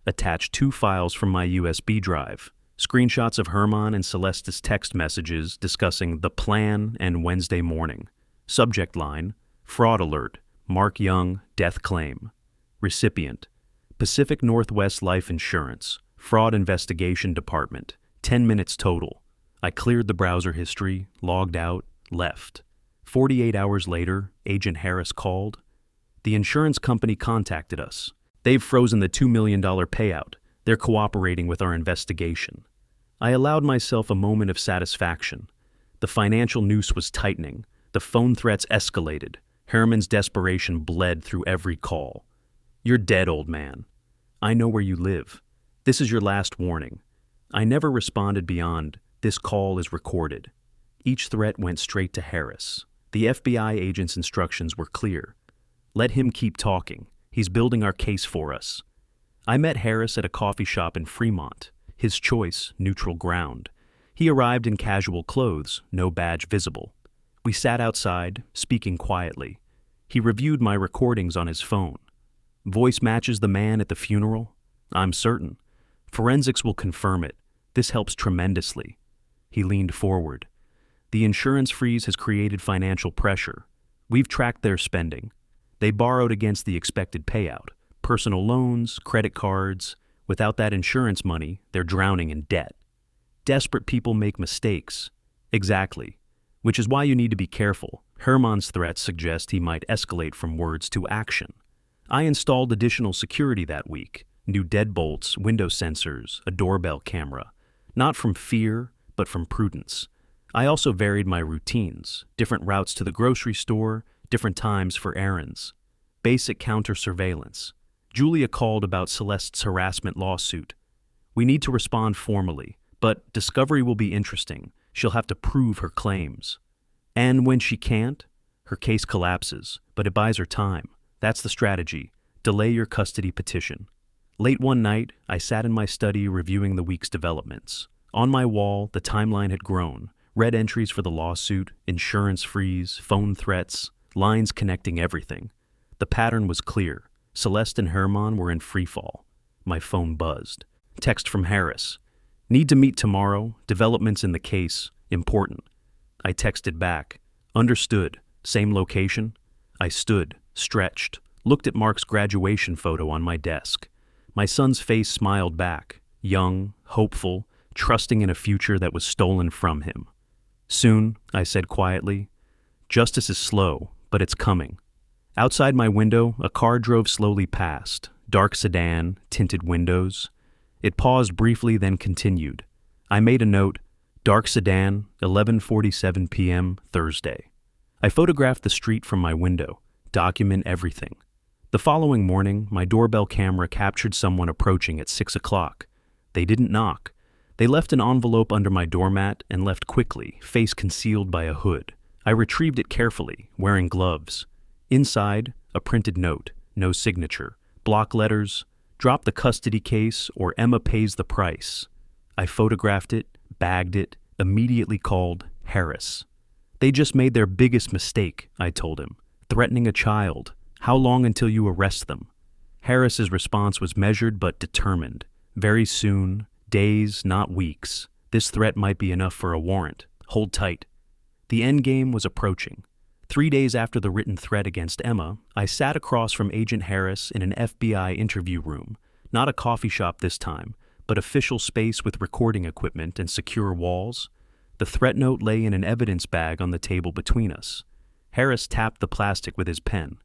attached 2 files from my USB drive, screenshots of Herman and Celeste's text messages discussing the plan and Wednesday morning. Subject line, fraud alert, Mark Young, death claim. Recipient, Pacific Northwest Life Insurance, Fraud Investigation Department, 10 minutes total. I cleared the browser history, logged out, left. 48 hours later, Agent Harris called. The insurance company contacted us. They've frozen the $2 million payout. They're cooperating with our investigation. I allowed myself a moment of satisfaction. The financial noose was tightening. The phone threats escalated. Herman's desperation bled through every call. You're dead, old man. I know where you live. This is your last warning. I never responded beyond, this call is recorded. Each threat went straight to Harris. The FBI agent's instructions were clear. Let him keep talking. He's building our case for us. I met Harris at a coffee shop in Fremont. His choice, neutral ground. He arrived in casual clothes, no badge visible. We sat outside, speaking quietly. He reviewed my recordings on his phone. Voice matches the man at the funeral? I'm certain. Forensics will confirm it. This helps tremendously. He leaned forward. The insurance freeze has created financial pressure. We've tracked their spending. They borrowed against the expected payout. Personal loans, credit cards. Without that insurance money, they're drowning in debt. Desperate people make mistakes. Exactly. Which is why you need to be careful. Herman's threats suggest he might escalate from words to action. I installed additional security that week. New deadbolts, window sensors, a doorbell camera. Not from fear, but from prudence. I also varied my routines. Different routes to the grocery store, different times for errands. Basic counter-surveillance. Julia called about Celeste's harassment lawsuit. We need to respond formally, but discovery will be interesting. She'll have to prove her claims. And when she can't, her case collapses, but it buys her time. That's the strategy. Delay your custody petition. Late one night, I sat in my study reviewing the week's developments. On my wall, the timeline had grown. Red entries for the lawsuit, insurance freeze, phone threats, lines connecting everything. The pattern was clear. Celeste and Herman were in freefall. My phone buzzed. Text from Harris. Need to meet tomorrow. Developments in the case. Important. I texted back. Understood. Same location? I stood, stretched, looked at Mark's graduation photo on my desk. My son's face smiled back. Young, hopeful, trusting in a future that was stolen from him. Soon, I said quietly. Justice is slow, but it's coming. Outside my window, a car drove slowly past. Dark sedan, tinted windows. It paused briefly, then continued. I made a note, dark sedan, 11:47 p.m., Thursday. I photographed the street from my window, document everything. The following morning, my doorbell camera captured someone approaching at 6 o'clock. They didn't knock. They left an envelope under my doormat and left quickly, face concealed by a hood. I retrieved it carefully, wearing gloves. Inside, a printed note, no signature, block letters, drop the custody case or Emma pays the price. I photographed it, bagged it, immediately called Harris. They just made their biggest mistake, I told him, threatening a child. How long until you arrest them? Harris's response was measured but determined. Very soon, days, not weeks. This threat might be enough for a warrant. Hold tight. The end game was approaching. 3 days after the written threat against Emma, I sat across from Agent Harris in an FBI interview room. Not a coffee shop this time, but official space with recording equipment and secure walls. The threat note lay in an evidence bag on the table between us. Harris tapped the plastic with his pen.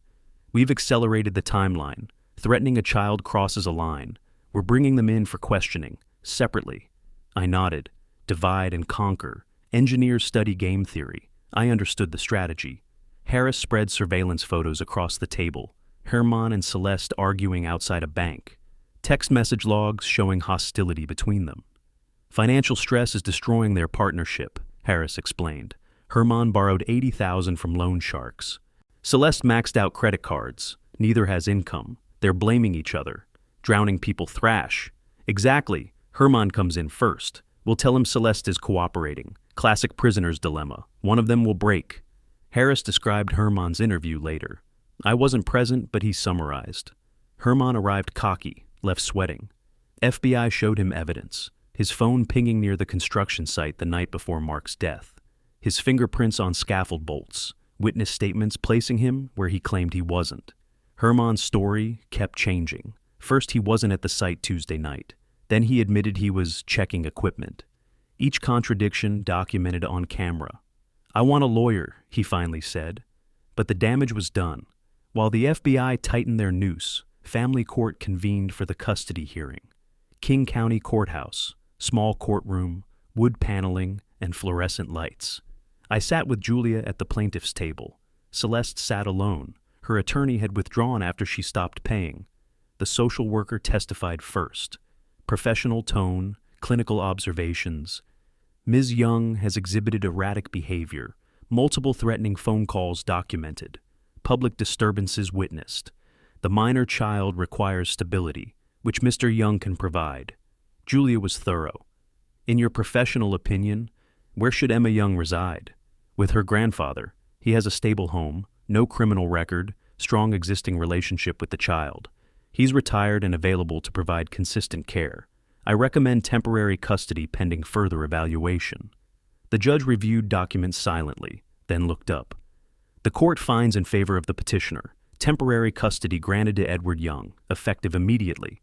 We've accelerated the timeline. Threatening a child crosses a line. We're bringing them in for questioning, separately. I nodded. Divide and conquer. Engineers study game theory. I understood the strategy. Harris spread surveillance photos across the table. Herman and Celeste arguing outside a bank. Text message logs showing hostility between them. Financial stress is destroying their partnership, Harris explained. Herman borrowed $80,000 from loan sharks. Celeste maxed out credit cards. Neither has income. They're blaming each other. Drowning people thrash. Exactly. Herman comes in first. We'll tell him Celeste is cooperating. Classic prisoner's dilemma. One of them will break. Harris described Herman's interview later. I wasn't present, but he summarized. Herman arrived cocky, left sweating. FBI showed him evidence. His phone pinging near the construction site the night before Mark's death. His fingerprints on scaffold bolts. Witness statements placing him where he claimed he wasn't. Herman's story kept changing. First, he wasn't at the site Tuesday night. Then he admitted he was checking equipment. Each contradiction documented on camera. I want a lawyer, he finally said. But the damage was done. While the FBI tightened their noose, family court convened for the custody hearing. King County Courthouse, small courtroom, wood paneling, and fluorescent lights. I sat with Julia at the plaintiff's table. Celeste sat alone. Her attorney had withdrawn after she stopped paying. The social worker testified first. Professional tone, clinical observations. Ms. Young has exhibited erratic behavior, multiple threatening phone calls documented, public disturbances witnessed. The minor child requires stability, which Mr. Young can provide. Julia was thorough. In your professional opinion, where should Emma Young reside? With her grandfather. He has a stable home, no criminal record, strong existing relationship with the child. He's retired and available to provide consistent care. I recommend temporary custody pending further evaluation. The judge reviewed documents silently, then looked up. The court finds in favor of the petitioner. Temporary custody granted to Edward Young, effective immediately.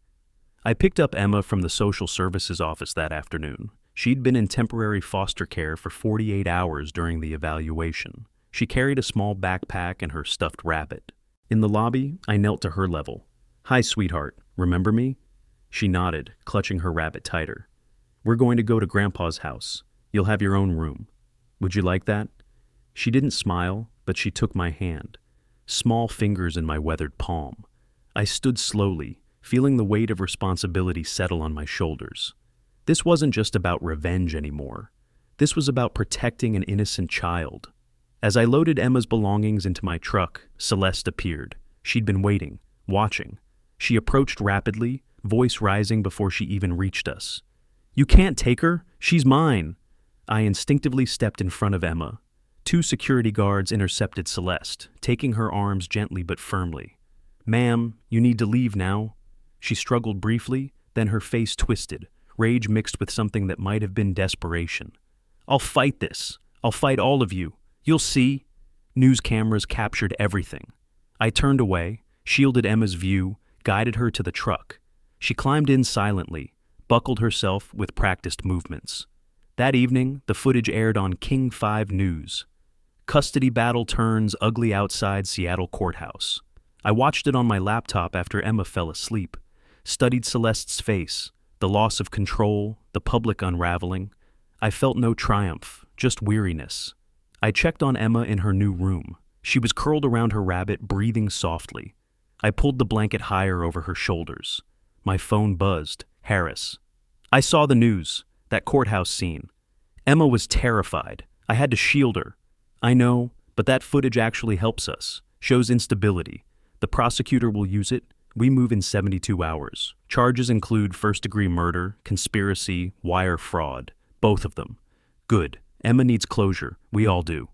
I picked up Emma from the social services office that afternoon. She'd been in temporary foster care for 48 hours during the evaluation. She carried a small backpack and her stuffed rabbit. In the lobby, I knelt to her level. Hi, sweetheart. Remember me? She nodded, clutching her rabbit tighter. We're going to go to Grandpa's house. You'll have your own room. Would you like that? She didn't smile, but she took my hand. Small fingers in my weathered palm. I stood slowly, feeling the weight of responsibility settle on my shoulders. This wasn't just about revenge anymore. This was about protecting an innocent child. As I loaded Emma's belongings into my truck, Celeste appeared. She'd been waiting, watching. She approached rapidly, voice rising before she even reached us. You can't take her. She's mine. I instinctively stepped in front of Emma. 2 security guards intercepted Celeste, taking her arms gently but firmly. Ma'am, you need to leave now. She struggled briefly, then her face twisted, rage mixed with something that might have been desperation. I'll fight this. I'll fight all of you. You'll see. News cameras captured everything. I turned away, shielded Emma's view, guided her to the truck. She climbed in silently, buckled herself with practiced movements. That evening, the footage aired on King 5 News. Custody battle turns ugly outside Seattle courthouse. I watched it on my laptop after Emma fell asleep, studied Celeste's face, The loss of control, the public unraveling. I felt no triumph, just weariness. I checked on Emma in her new room. She was curled around her rabbit, breathing softly. I pulled the blanket higher over her shoulders. My phone buzzed. Harris. I saw the news, that courthouse scene. Emma was terrified. I had to shield her. I know, but that footage actually helps us, shows instability. The prosecutor will use it. We move in 72 hours. Charges include first-degree murder, conspiracy, wire fraud. Both of them. Good. Emma needs closure. We all do.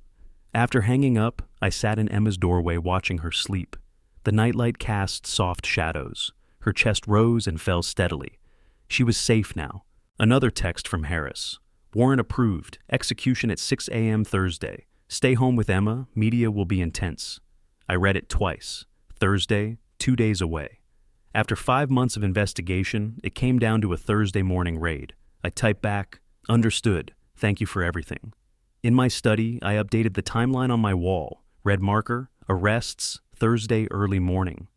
After hanging up, I sat in Emma's doorway watching her sleep. The nightlight cast soft shadows. Her chest rose and fell steadily. She was safe now. Another text from Harris. Warrant approved. Execution at 6 a.m. Thursday. Stay home with Emma. Media will be intense. I read it twice. Thursday, 2 days away. After 5 months of investigation, it came down to a Thursday morning raid. I typed back, understood. Thank you for everything. In my study, I updated the timeline on my wall. Red marker, arrests, Thursday early morning.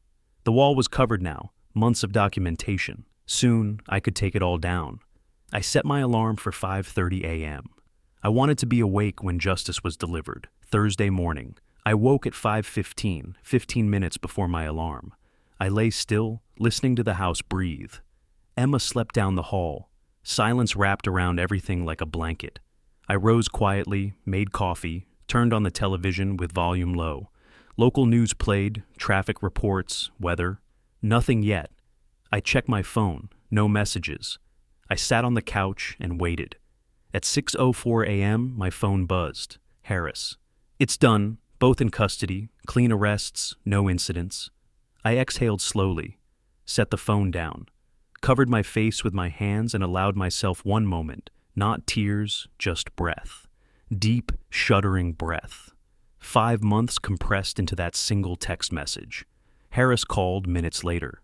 The wall was covered now, months of documentation. Soon, I could take it all down. I set my alarm for 5:30 a.m. I wanted to be awake when justice was delivered, Thursday morning. I woke at 5:15, 15 minutes before my alarm. I lay still, listening to the house breathe. Emma slept down the hall. Silence wrapped around everything like a blanket. I rose quietly, made coffee, turned on the television with volume low. Local news played, traffic reports, weather. Nothing yet. I checked my phone, no messages. I sat on the couch and waited. At 6:04 a.m., my phone buzzed. Harris. It's done, both in custody, clean arrests, no incidents. I exhaled slowly, set the phone down, covered my face with my hands and allowed myself one moment, not tears, just breath. Deep, shuddering breath. 5 months compressed into that single text message. Harris called minutes later.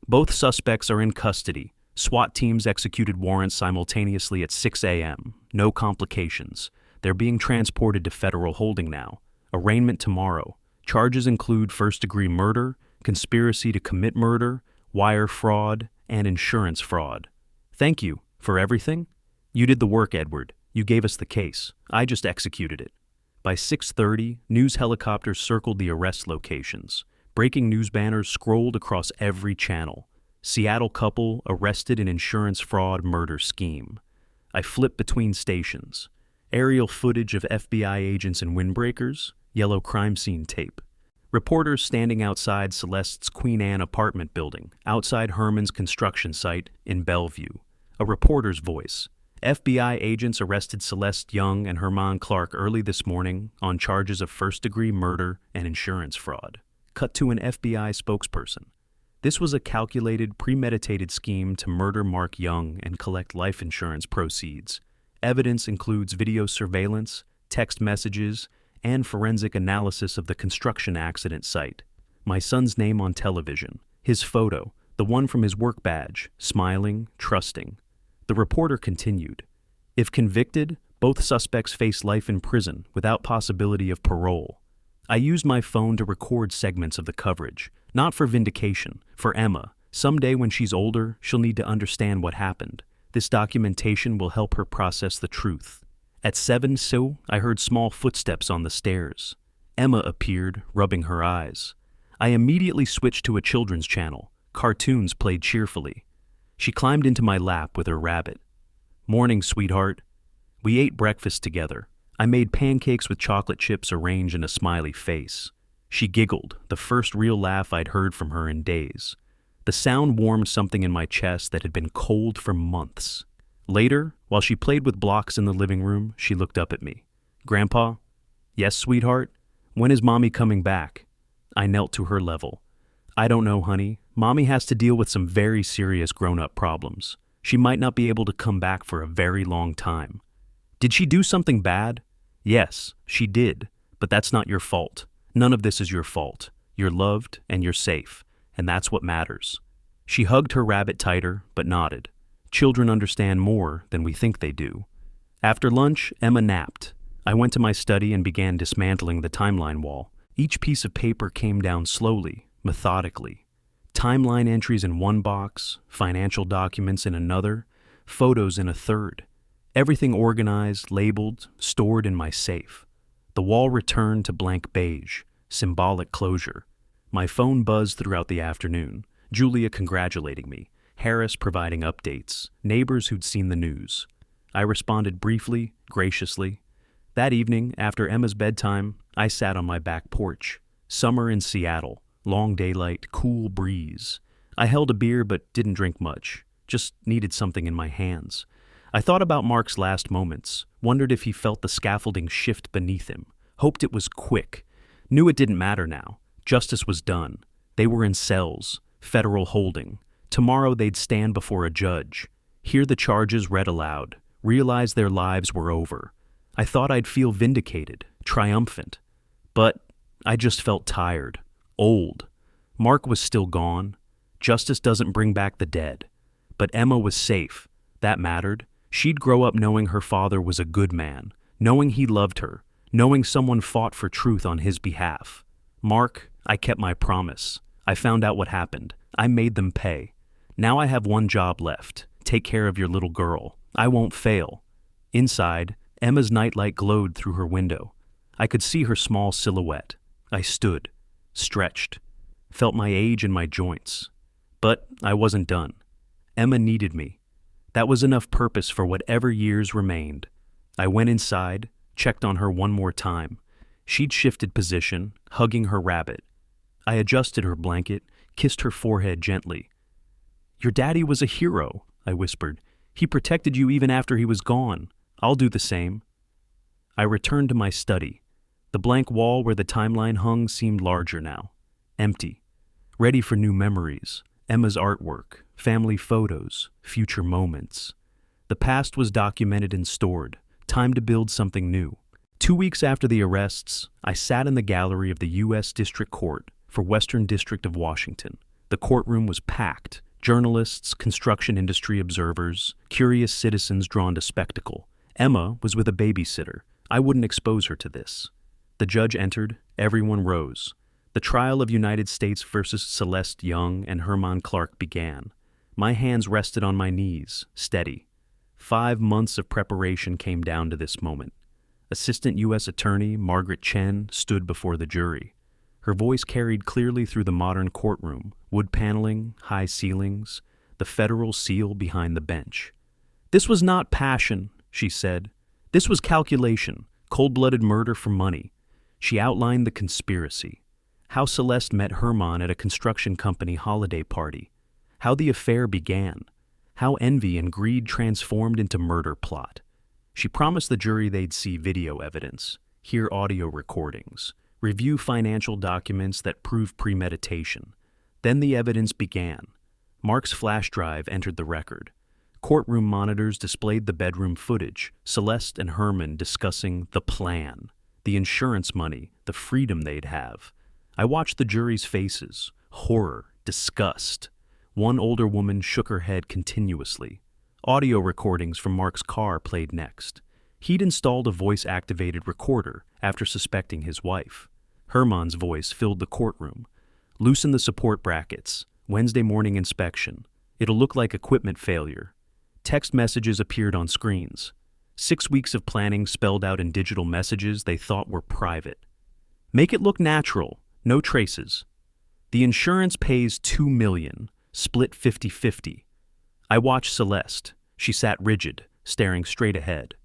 Both suspects are in custody. SWAT teams executed warrants simultaneously at 6 a.m. No complications. They're being transported to federal holding now. Arraignment tomorrow. Charges include first-degree murder, conspiracy to commit murder, wire fraud, and insurance fraud. Thank you for everything. You did the work, Edward. You gave us the case. I just executed it. By 6:30, news helicopters circled the arrest locations. Breaking news banners scrolled across every channel. Seattle couple arrested in insurance fraud murder scheme. I flipped between stations. Aerial footage of FBI agents in windbreakers, yellow crime scene tape. Reporters standing outside Celeste's Queen Anne apartment building, outside Herman's construction site in Bellevue. A reporter's voice. FBI agents arrested Celeste Young and Herman Clark early this morning on charges of first-degree murder and insurance fraud. Cut to an FBI spokesperson. This was a calculated, premeditated scheme to murder Mark Young and collect life insurance proceeds. Evidence includes video surveillance, text messages, and forensic analysis of the construction accident site. My son's name on television, his photo, the one from his work badge, smiling, trusting. The reporter continued. If convicted, both suspects face life in prison without possibility of parole. I used my phone to record segments of the coverage, not for vindication, for Emma. Someday when she's older, she'll need to understand what happened. This documentation will help her process the truth. At 7 so, I heard small footsteps on the stairs. Emma appeared, rubbing her eyes. I immediately switched to a children's channel. Cartoons played cheerfully. She climbed into my lap with her rabbit. Morning, sweetheart. We ate breakfast together. I made pancakes with chocolate chips arranged in a smiley face. She giggled, the first real laugh I'd heard from her in days. The sound warmed something in my chest that had been cold for months. Later, while she played with blocks in the living room, she looked up at me. Grandpa? Yes, sweetheart? When is Mommy coming back? I knelt to her level. I don't know, honey. Mommy has to deal with some very serious grown-up problems. She might not be able to come back for a very long time. Did she do something bad? Yes, she did, but that's not your fault. None of this is your fault. You're loved and you're safe, and that's what matters. She hugged her rabbit tighter, but nodded. Children understand more than we think they do. After lunch, Emma napped. I went to my study and began dismantling the timeline wall. Each piece of paper came down slowly, methodically. Timeline entries in one box, financial documents in another, photos in a third. Everything organized, labeled, stored in my safe. The wall returned to blank beige, symbolic closure. My phone buzzed throughout the afternoon, Julia congratulating me, Harris providing updates, neighbors who'd seen the news. I responded briefly, graciously. That evening, after Emma's bedtime, I sat on my back porch. Summer in Seattle, long daylight, cool breeze. I held a beer but didn't drink much, just needed something in my hands. I thought about Mark's last moments, wondered if he felt the scaffolding shift beneath him, hoped it was quick, knew it didn't matter now. Justice was done. They were in cells, federal holding. Tomorrow they'd stand before a judge, hear the charges read aloud, realize their lives were over. I thought I'd feel vindicated, triumphant. But I just felt tired, old. Mark was still gone. Justice doesn't bring back the dead. But Emma was safe. That mattered. She'd grow up knowing her father was a good man, knowing he loved her, knowing someone fought for truth on his behalf. Mark, I kept my promise. I found out what happened. I made them pay. Now I have one job left. Take care of your little girl. I won't fail. Inside, Emma's nightlight glowed through her window. I could see her small silhouette. I stood, stretched, felt my age in my joints. But I wasn't done. Emma needed me. That was enough purpose for whatever years remained. I went inside, checked on her one more time. She'd shifted position, hugging her rabbit. I adjusted her blanket, kissed her forehead gently. "Your daddy was a hero," I whispered. "He protected you even after he was gone. I'll do the same." I returned to my study. The blank wall where the timeline hung seemed larger now, empty, ready for new memories, Emma's artwork, family photos, future moments. The past was documented and stored, time to build something new. 2 weeks after the arrests, I sat in the gallery of the U.S. District Court for Western District of Washington. The courtroom was packed. Journalists, construction industry observers, curious citizens drawn to spectacle. Emma was with a babysitter. I wouldn't expose her to this. The judge entered. Everyone rose. The trial of United States versus Celeste Young and Herman Clark began. My hands rested on my knees, steady. 5 months of preparation came down to this moment. Assistant U.S. Attorney Margaret Chen stood before the jury. Her voice carried clearly through the modern courtroom, wood paneling, high ceilings, the federal seal behind the bench. "This was not passion," she said. "This was calculation, cold-blooded murder for money." She outlined the conspiracy. How Celeste met Herman at a construction company holiday party. How the affair began. How envy and greed transformed into murder plot. She promised the jury they'd see video evidence, hear audio recordings, review financial documents that prove premeditation. Then the evidence began. Mark's flash drive entered the record. Courtroom monitors displayed the bedroom footage, Celeste and Herman discussing the plan, the insurance money, the freedom they'd have. I watched the jury's faces, horror, disgust. One older woman shook her head continuously. Audio recordings from Mark's car played next. He'd installed a voice-activated recorder after suspecting his wife. Herman's voice filled the courtroom. "Loosen the support brackets. Wednesday morning inspection. It'll look like equipment failure." Text messages appeared on screens. 6 weeks of planning spelled out in digital messages they thought were private. "Make it look natural. No traces. The insurance pays $2 million, split 50-50. I watched Celeste. She sat rigid, staring straight ahead.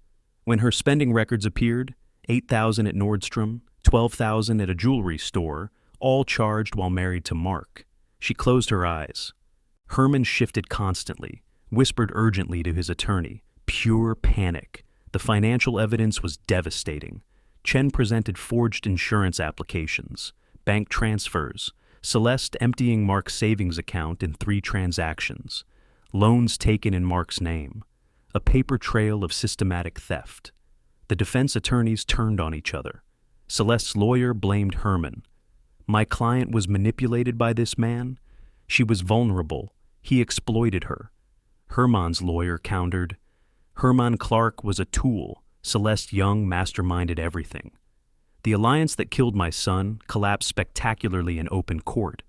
When her spending records appeared, $8,000 at Nordstrom, $12,000 at a jewelry store, all charged while married to Mark. She closed her eyes. Herman shifted constantly, whispered urgently to his attorney. Pure panic. The financial evidence was devastating. Chen presented forged insurance applications, bank transfers, Celeste emptying Mark's savings account in 3 transactions, loans taken in Mark's name, a paper trail of systematic theft. The defense attorneys turned on each other. Celeste's lawyer blamed Herman. My client was manipulated by this man. She was vulnerable. He exploited her. Herman's lawyer countered. Herman Clark was a tool. Celeste Young masterminded everything. The alliance that killed my son collapsed spectacularly in open court.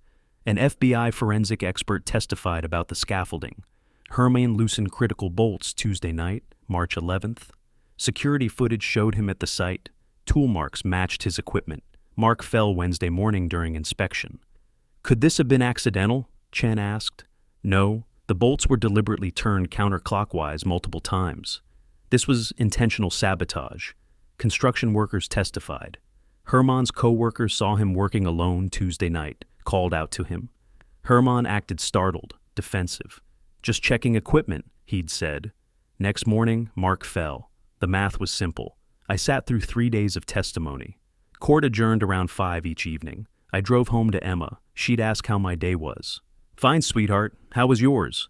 An FBI forensic expert testified about the scaffolding. Herman loosened critical bolts Tuesday night, March 11th. Security footage showed him at the site. Tool marks matched his equipment. Mark fell Wednesday morning during inspection. Could this have been accidental? Chen asked. No, the bolts were deliberately turned counterclockwise multiple times. This was intentional sabotage. Construction workers testified. Herman's co-workers saw him working alone Tuesday night, called out to him. Herman acted startled, defensive. Just checking equipment, he'd said. Next morning, Mark fell. The math was simple. I sat through 3 days of testimony. Court adjourned around 5 each evening. I drove home to Emma. She'd ask how my day was. Fine, sweetheart. How was yours?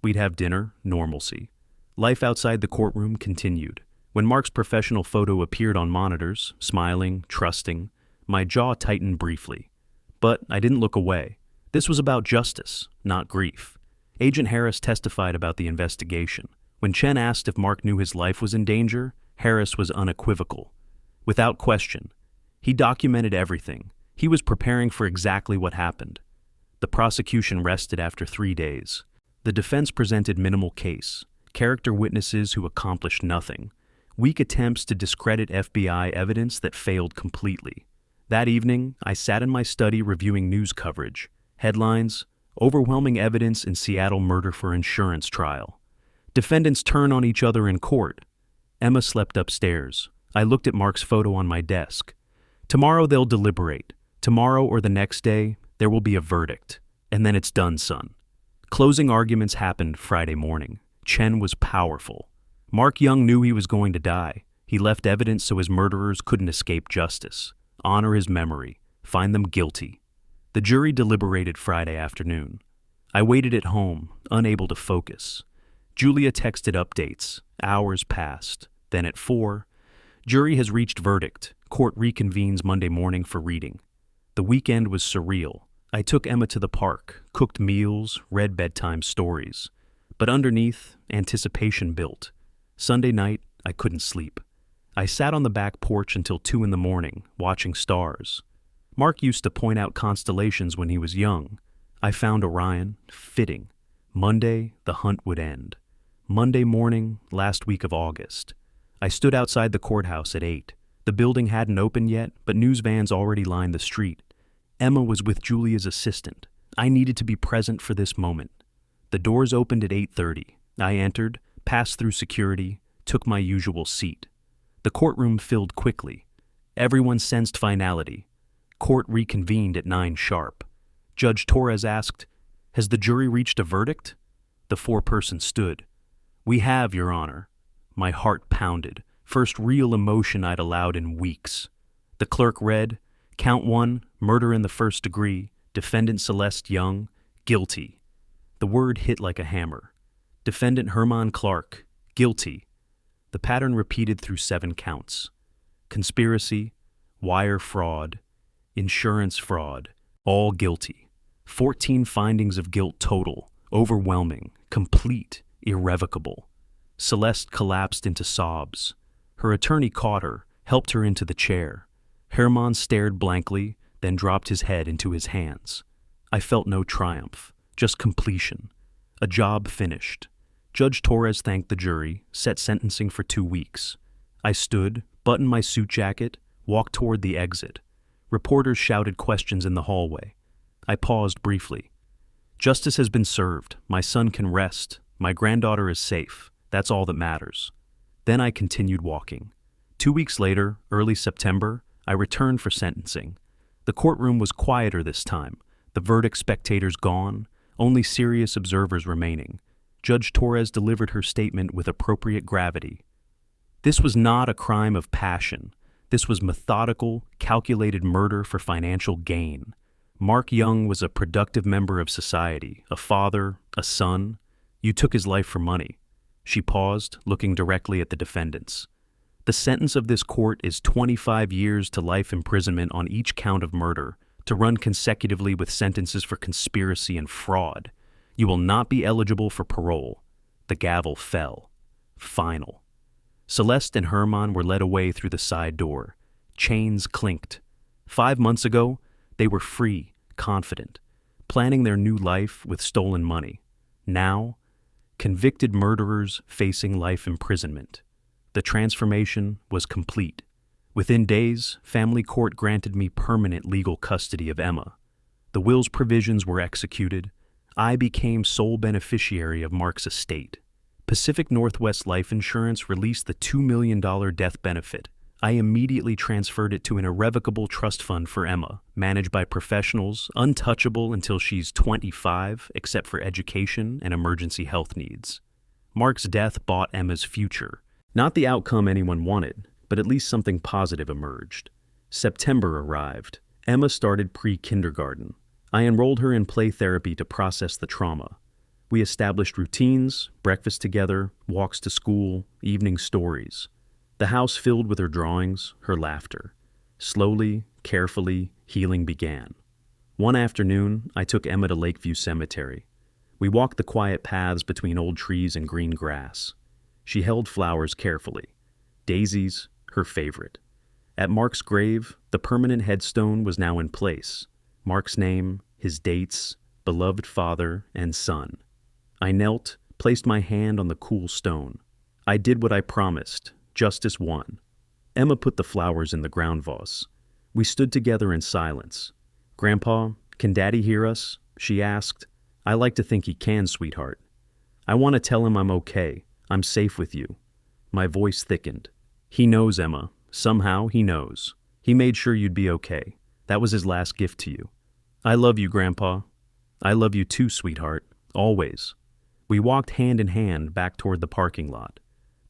We'd have dinner, normalcy. Life outside the courtroom continued. When Mark's professional photo appeared on monitors, smiling, trusting, my jaw tightened briefly. But I didn't look away. This was about justice, not grief. Agent Harris testified about the investigation. When Chen asked if Mark knew his life was in danger, Harris was unequivocal. Without question. He documented everything. He was preparing for exactly what happened. The prosecution rested after 3 days. The defense presented minimal case, character witnesses who accomplished nothing, weak attempts to discredit FBI evidence that failed completely. That evening, I sat in my study reviewing news coverage. Headlines, overwhelming evidence in Seattle murder for insurance trial. Defendants turn on each other in court. Emma slept upstairs. I looked at Mark's photo on my desk. Tomorrow they'll deliberate. Tomorrow or the next day, there will be a verdict. And then it's done, son. Closing arguments happened Friday morning. Chen was powerful. Mark Young knew he was going to die. He left evidence so his murderers couldn't escape justice. Honor his memory. Find them guilty. The jury deliberated Friday afternoon. I waited at home, unable to focus. Julia texted updates. Hours passed. Then at 4, jury has reached verdict. Court reconvenes Monday morning for reading. The weekend was surreal. I took Emma to the park, cooked meals, read bedtime stories. But underneath, anticipation built. Sunday night, I couldn't sleep. I sat on the back porch until 2 in the morning, watching stars. Mark used to point out constellations when he was young. I found Orion, fitting. Monday, the hunt would end. Monday morning, last week of August. I stood outside the courthouse at 8. The building hadn't opened yet, but news vans already lined the street. Emma was with Julia's assistant. I needed to be present for this moment. The doors opened at 8:30. I entered, passed through security, took my usual seat. The courtroom filled quickly. Everyone sensed finality. Court reconvened at 9 sharp. Judge Torres asked, "Has the jury reached a verdict?" The foreperson stood. "We have, Your Honor." My heart pounded. First real emotion I'd allowed in weeks. The clerk read, Count 1, murder in the first degree, Defendant Celeste Young, guilty. The word hit like a hammer. Defendant Herman Clark, guilty. The pattern repeated through 7 counts. Conspiracy, wire fraud, insurance fraud, all guilty. 14 findings of guilt total, overwhelming, complete, irrevocable. Celeste collapsed into sobs. Her attorney caught her, helped her into the chair. Herman stared blankly, then dropped his head into his hands. I felt no triumph, just completion. A job finished. Judge Torres thanked the jury, set sentencing for 2 weeks. I stood, buttoned my suit jacket, walked toward the exit. Reporters shouted questions in the hallway. I paused briefly. Justice has been served. My son can rest. My granddaughter is safe. That's all that matters. Then I continued walking. 2 weeks later, early September, I returned for sentencing. The courtroom was quieter this time. The verdict spectators gone, only serious observers remaining. Judge Torres delivered her statement with appropriate gravity. This was not a crime of passion. This was methodical, calculated murder for financial gain. Mark Young was a productive member of society, a father, a son. You took his life for money. She paused, looking directly at the defendants. The sentence of this court is 25 years to life imprisonment on each count of murder, to run consecutively with sentences for conspiracy and fraud. You will not be eligible for parole. The gavel fell. Final. Celeste and Herman were led away through the side door. Chains clinked. 5 months ago, they were free, confident. planning their new life with stolen money. Now, convicted murderers facing life imprisonment. The transformation was complete. Within days, family court granted me permanent legal custody of Emma. The will's provisions were executed. I became sole beneficiary of Mark's estate. Pacific Northwest Life Insurance released the $2 million death benefit. I immediately transferred it to an irrevocable trust fund for Emma, managed by professionals, untouchable until she's 25, except for education and emergency health needs. Mark's death bought Emma's future. Not the outcome anyone wanted, but at least something positive emerged. September arrived. Emma started pre-kindergarten. I enrolled her in play therapy to process the trauma. We established routines, breakfast together, walks to school, evening stories. The house filled with her drawings, her laughter. Slowly, carefully, healing began. One afternoon, I took Emma to Lakeview Cemetery. We walked the quiet paths between old trees and green grass. She held flowers carefully. Daisies, her favorite. At Mark's grave, the permanent headstone was now in place. Mark's name, his dates, beloved father and son. I knelt, placed my hand on the cool stone. I did what I promised. Justice won. Emma put the flowers in the ground vase. We stood together in silence. "Grandpa, can Daddy hear us?" she asked. "I like to think he can, sweetheart. I want to tell him I'm okay. I'm safe with you." My voice thickened. "He knows, Emma. Somehow he knows. He made sure you'd be okay. That was his last gift to you." "I love you, Grandpa." "I love you too, sweetheart. Always." We walked hand in hand back toward the parking lot.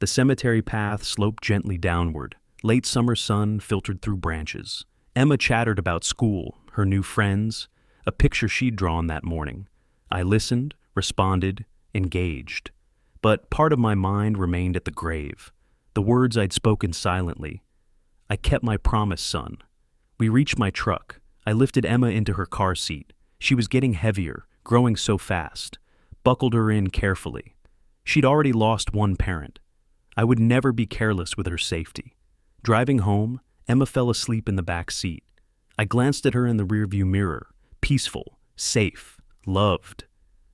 The cemetery path sloped gently downward. Late summer sun filtered through branches. Emma chattered about school, her new friends, a picture she'd drawn that morning. I listened, responded, engaged. But part of my mind remained at the grave. The words I'd spoken silently. "I kept my promise, son." We reached my truck. I lifted Emma into her car seat. She was getting heavier, growing so fast. Buckled her in carefully. She'd already lost one parent. I would never be careless with her safety. Driving home, Emma fell asleep in the back seat. I glanced at her in the rearview mirror. Peaceful, safe, loved.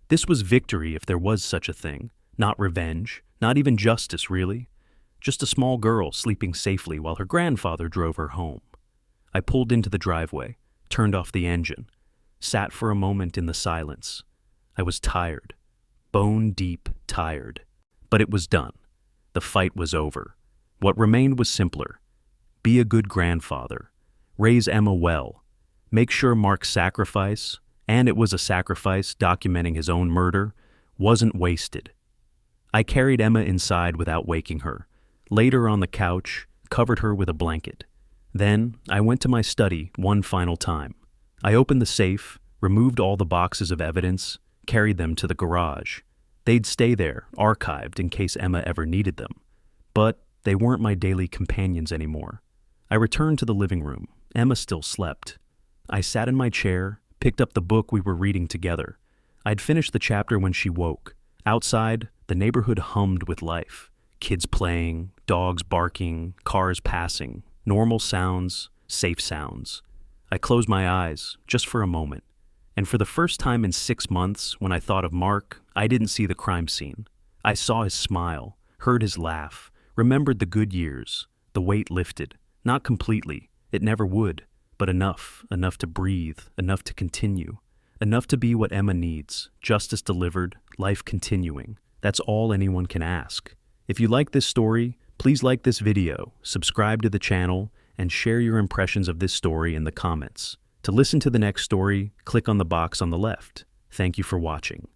This was victory if there was such a thing. Not revenge, not even justice, really. Just a small girl sleeping safely while her grandfather drove her home. I pulled into the driveway, turned off the engine, sat for a moment in the silence. I was tired, bone-deep tired. But it was done. The fight was over. What remained was simpler. Be a good grandfather. Raise Emma well. Make sure Mark's sacrifice, and it was a sacrifice documenting his own murder, wasn't wasted. I carried Emma inside without waking her, laid her on the couch, covered her with a blanket. Then I went to my study one final time. I opened the safe, removed all the boxes of evidence, carried them to the garage. They'd stay there, archived in case Emma ever needed them. But they weren't my daily companions anymore. I returned to the living room. Emma still slept. I sat in my chair, picked up the book we were reading together. I'd finished the chapter when she woke. Outside, the neighborhood hummed with life. Kids playing, dogs barking, cars passing, normal sounds, safe sounds. I closed my eyes, just for a moment. And for the first time in 6 months, when I thought of Mark, I didn't see the crime scene. I saw his smile, heard his laugh, remembered the good years. The weight lifted. Not completely. It never would. But enough to breathe, enough to continue. Enough to be what Emma needs. Justice delivered, life continuing. That's all anyone can ask. If you like this story, please like this video, subscribe to the channel, and share your impressions of this story in the comments. To listen to the next story, click on the box on the left. Thank you for watching.